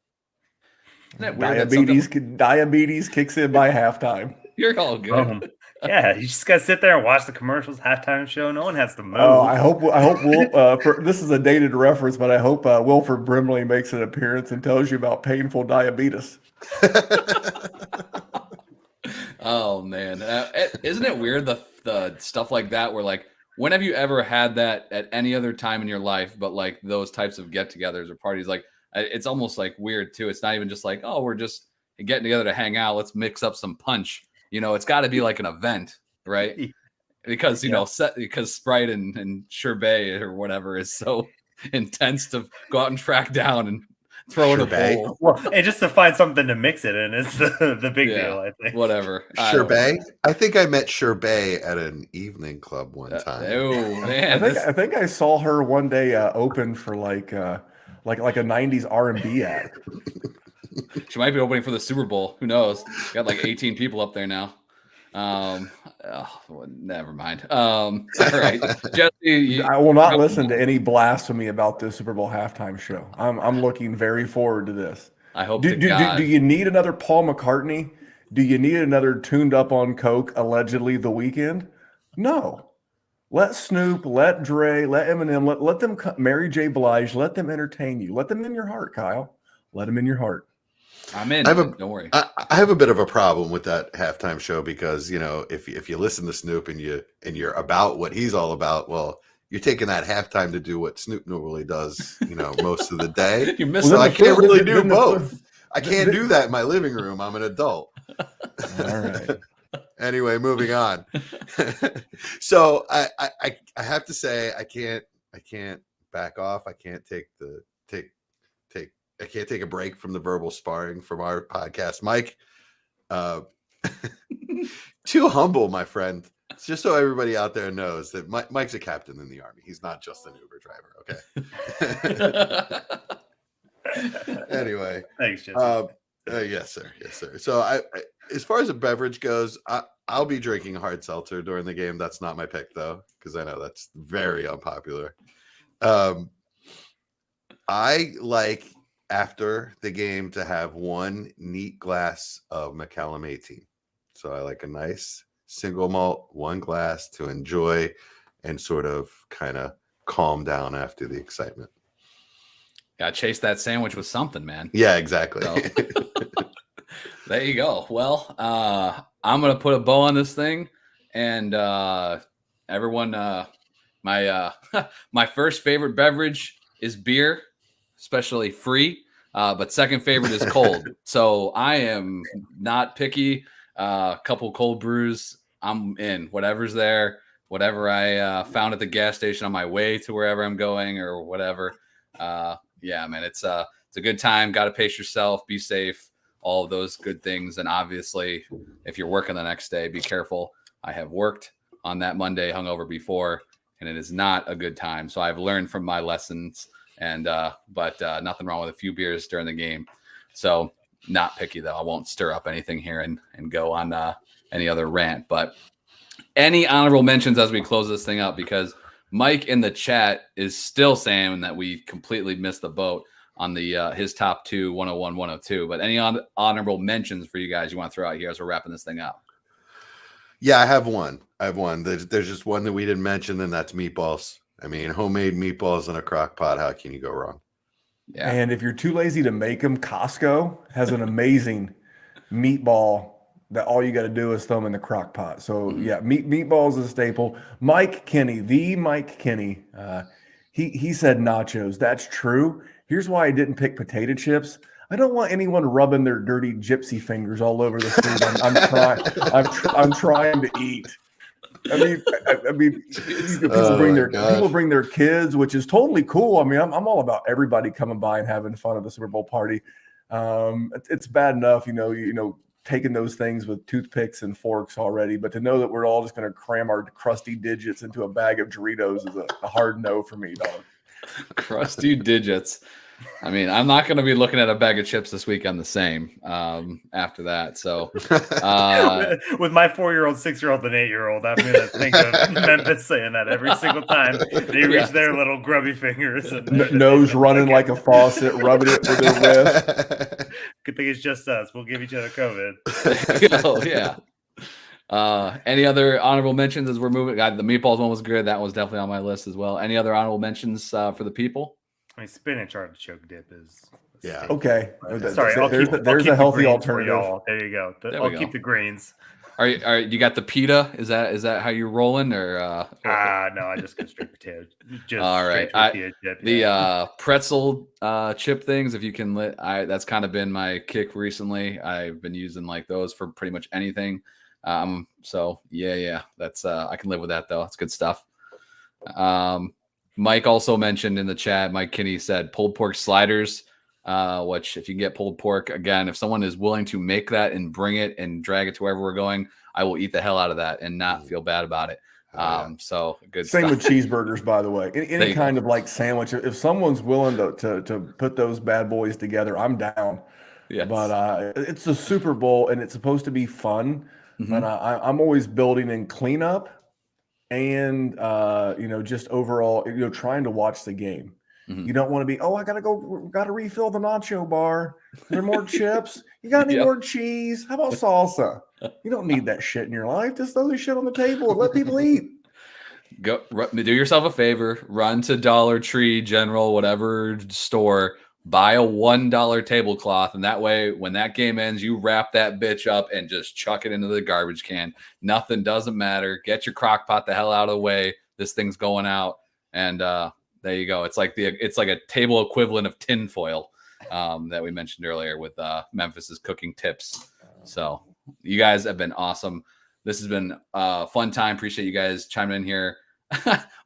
Diabetes kicks in by halftime. You're all good. Yeah, you just gotta sit there and watch the commercials, halftime show. No one has to move. Oh, I hope Will. This is a dated reference, but I hope Wilford Brimley makes an appearance and tells you about painful diabetes. Oh man, isn't it weird the stuff like that where like when have you ever had that at any other time in your life but like those types of get-togethers or parties? Like it's almost like weird too. It's not even just like, oh, we're just getting together to hang out, let's mix up some punch. It's got to be like an event, right? Because because Sprite and sherbet or whatever is so intense to go out and track down and throw in a bowl. Well, and just to find something to mix it in is the big deal, I think. Whatever. Sherbet? I think I met Sherbet at an evening club one time. Oh man. I think I saw her one day open for like a 90s R&B act. She might be opening for the Super Bowl. Who knows? Got like 18 people up there now. Never mind. All right, Jesse. I will not listen to any blasphemy about this Super Bowl halftime show. I'm looking very forward to this. I hope. Do you need another Paul McCartney? Do you need another tuned up on coke allegedly The Weeknd? No. Let Snoop, let Dre, let Eminem, let them Mary J. Blige, let them entertain you. Let them in your heart, Kyle. Let them in your heart. I'm in. Don't worry. I have a bit of a problem with that halftime show because if you listen to Snoop and you're about what he's all about, well, you're taking that halftime to do what Snoop normally does, most of the day. You missed. So I can't really do both. I can't do that in my living room. I'm an adult. All right. Anyway, moving on. So I have to say I can't back off. I can't take I can't take a break from the verbal sparring from our podcast. Mike, too humble, my friend. It's just so everybody out there knows that Mike's a captain in the Army. He's not just an Uber driver, okay? Anyway. Thanks, Jesse. Yes, sir. Yes, sir. So I as far as a beverage goes, I'll be drinking a hard seltzer during the game. That's not my pick, though, because I know that's very unpopular. I like after the game to have one neat glass of Macallan 18. So I like a nice single malt, one glass to enjoy and sort of kind of calm down after the excitement. Gotta chase that sandwich with something, man. Yeah, exactly. So, there you go. Well, I'm gonna put a bow on this thing, and everyone, my my first favorite beverage is beer, especially free. But second favorite is cold. So I am not picky. A couple cold brews, I'm in. Whatever's there, whatever I found at the gas station on my way to wherever I'm going or whatever. Yeah, man, it's a good time. Got to pace yourself, be safe, all of those good things. And obviously, if you're working the next day, be careful. I have worked on that Monday hungover before, and it is not a good time. So I've learned from my lessons. And but nothing wrong with a few beers during the game. So not picky though. I won't stir up anything here and go on any other rant. But any honorable mentions as we close this thing up, because Mike in the chat is still saying that we completely missed the boat on the his top 2, 101, 102. But any honorable mentions for you guys you want to throw out here as we're wrapping this thing up? Yeah, I have one. There's just one that we didn't mention, and that's meatballs. I mean, homemade meatballs in a crock pot. How can you go wrong? Yeah. And if you're too lazy to make them, Costco has an amazing meatball that all you got to do is throw them in the crock pot. So yeah, meatballs is a staple. Mike Kinney, he said nachos. That's true. Here's why I didn't pick potato chips. I don't want anyone rubbing their dirty gypsy fingers all over the food. I'm trying to eat. I mean, people bring their kids, which is totally cool. I mean, I'm all about everybody coming by and having fun at the Super Bowl party. It's bad enough, taking those things with toothpicks and forks already, but to know that we're all just going to cram our crusty digits into a bag of Doritos is a hard no for me, dog. Crusty digits. I mean, I'm not going to be looking at a bag of chips this weekend the same after that. So with my 4-year-old, 6-year-old, and 8-year-old, I'm going to think of Memphis saying that every single time they reach their little grubby fingers. And nose running like a faucet, rubbing it with their wrist. Good thing it's just us. We'll give each other COVID. Oh, yeah. Any other honorable mentions as we're moving? God, the meatballs one was good. That was definitely on my list as well. Any other honorable mentions for the people? I mean, spinach artichoke dip is okay. Sorry, there's a healthy alternative. There you go. I'll keep the greens. Are you got the pita? Is that how you're rolling or? No, I just go straight potato. Just all right. Chip, the pretzel chip things, if you can that's kind of been my kick recently. I've been using like those for pretty much anything. So yeah, that's I can live with that though. It's good stuff. Mike also mentioned in the chat, Mike Kinney said pulled pork sliders, which if you can get pulled pork, again, if someone is willing to make that and bring it and drag it to wherever we're going, I will eat the hell out of that and not feel bad about it. So good Same stuff. with cheeseburgers, by the way. Any kind of like sandwich. If someone's willing to put those bad boys together, I'm down. Yes. But it's the Super Bowl and it's supposed to be fun. Mm-hmm. And I'm always building in cleanup and just overall, trying to watch the game. Mm-hmm. You don't want to be, I gotta refill the nacho bar. Are there more chips? You got any more cheese? How about salsa? You don't need that shit in your life. Just throw this shit on the table and let people eat. Go do yourself a favor, run to Dollar Tree, General, whatever store, buy a $1 tablecloth, and that way when that game ends, you wrap that bitch up and just chuck it into the garbage can. Nothing doesn't matter. Get your crock pot the hell out of the way. This thing's going out, and there you go. It's like a table equivalent of tinfoil that we mentioned earlier with Memphis's cooking tips. So you guys have been awesome. This has been a fun time. Appreciate you guys chiming in here.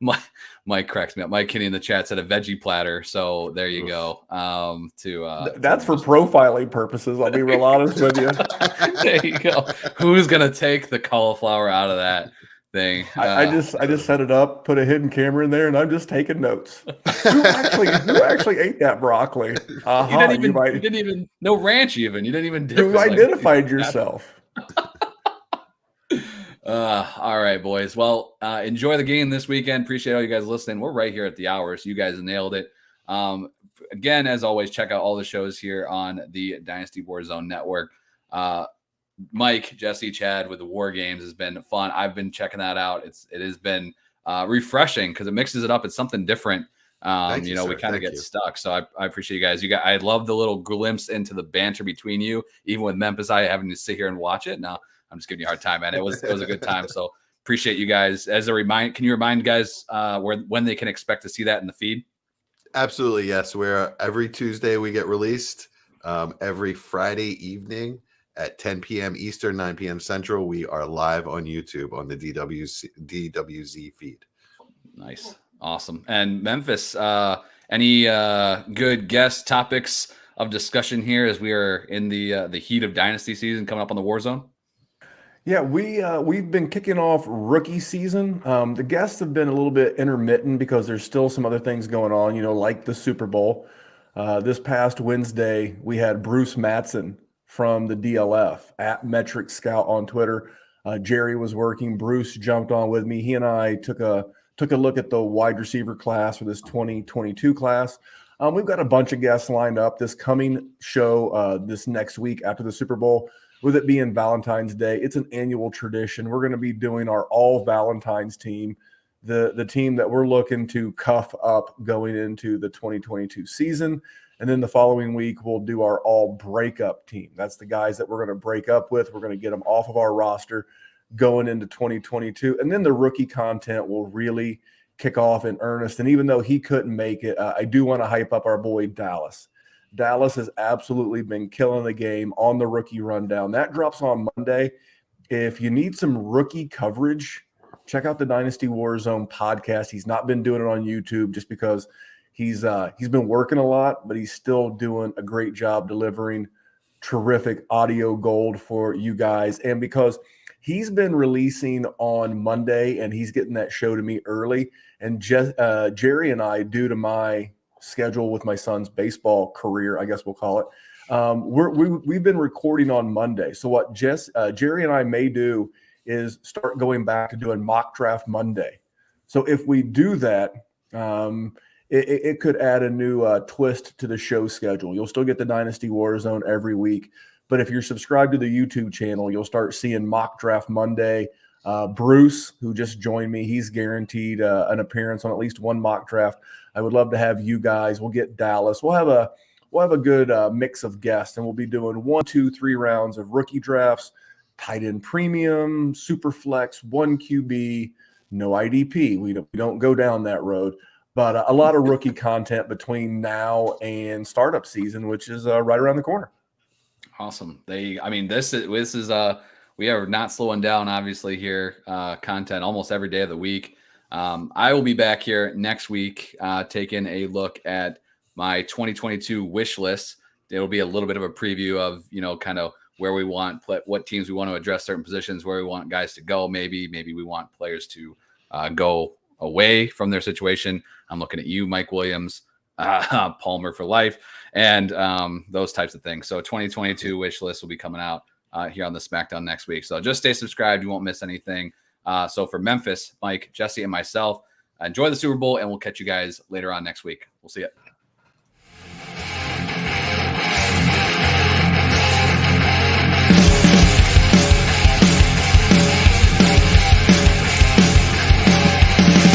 Mike cracks me up. Mike Kinney in the chat said a veggie platter. So there you go. That's for profiling purposes. I'll be real honest with you. There you go. Who's gonna take the cauliflower out of that thing? I just set it up, put a hidden camera in there, and I'm just taking notes. Who actually ate that broccoli? You didn't even no ranch even. You didn't even dip you identified yourself. All right, boys. Well, enjoy the game this weekend. Appreciate all you guys listening. We're right here at the hour, so you guys nailed it. Again, as always, check out all the shows here on the Dynasty Warzone Network. Mike, Jesse, Chad with the War Games has been fun. I've been checking that out. It has been refreshing because it mixes it up. It's something different. Thank You you, know, sir. we kind of Thank get you. stuck. So I appreciate you guys. I love the little glimpse into the banter between you, even with Memphis. I having to sit here and watch it. Now I'm just giving you a hard time, man. It was a good time. So appreciate you guys. As a reminder, can you remind guys when they can expect to see that in the feed? Absolutely, yes. We're every Tuesday we get released. Every Friday evening at 10 p.m. Eastern, 9 p.m. Central, we are live on YouTube on the DWZ feed. Nice. Awesome. And Memphis, any good guest topics of discussion here as we are in the heat of dynasty season coming up on the war zone? Yeah, we've been kicking off rookie season. The guests have been a little bit intermittent because there's still some other things going on, like the Super Bowl. This past Wednesday, we had Bruce Mattson from the DLF at Metric Scout on Twitter. Jerry was working. Bruce jumped on with me. He and I took a look at the wide receiver class for this 2022 class. We've got a bunch of guests lined up this coming show this next week after the Super Bowl. With it being Valentine's Day, it's an annual tradition. We're going to be doing our all Valentine's team, the team that we're looking to cuff up going into the 2022 season. And then the following week, we'll do our all breakup team. That's the guys that we're going to break up with. We're going to get them off of our roster going into 2022. And then the rookie content will really kick off in earnest. And even though he couldn't make it, I do want to hype up our boy Dallas. Dallas has absolutely been killing the game on the rookie rundown. That drops on Monday. If you need some rookie coverage, check out the Dynasty Warzone podcast. He's not been doing it on YouTube just because he's been working a lot, but he's still doing a great job delivering terrific audio gold for you guys. And because he's been releasing on Monday and he's getting that show to me early, and Jerry and I, due to my schedule with my son's baseball career, I guess we'll call it, we've been recording on Monday. So what Jerry and I may do is start going back to doing mock draft Monday. So if we do that, it could add a new twist to the show schedule. You'll still get the Dynasty Warzone every week, but if you're subscribed to the YouTube channel, you'll start seeing mock draft Monday. Bruce, who just joined me, he's guaranteed an appearance on at least one mock draft. I would love to have you guys. We'll get Dallas. We'll have a good mix of guests, and we'll be doing 1, 2, 3 rounds of rookie drafts, tight end premium, super flex, 1 QB, no IDP. We don't go down that road, but a lot of rookie content between now and startup season, which is right around the corner. Awesome. This is we are not slowing down, obviously, here. Content almost every day of the week. I will be back here next week taking a look at my 2022 wish list. It'll be a little bit of a preview of, kind of where we want, what teams we want to address certain positions, where we want guys to go. Maybe we want players to go away from their situation. I'm looking at you, Mike Williams, Palmer for life, and those types of things. So 2022 wish list will be coming out here on the Smackdown next week. So just stay subscribed. You won't miss anything. So for Memphis, Mike, Jesse, and myself, enjoy the Super Bowl, and we'll catch you guys later on next week. We'll see you.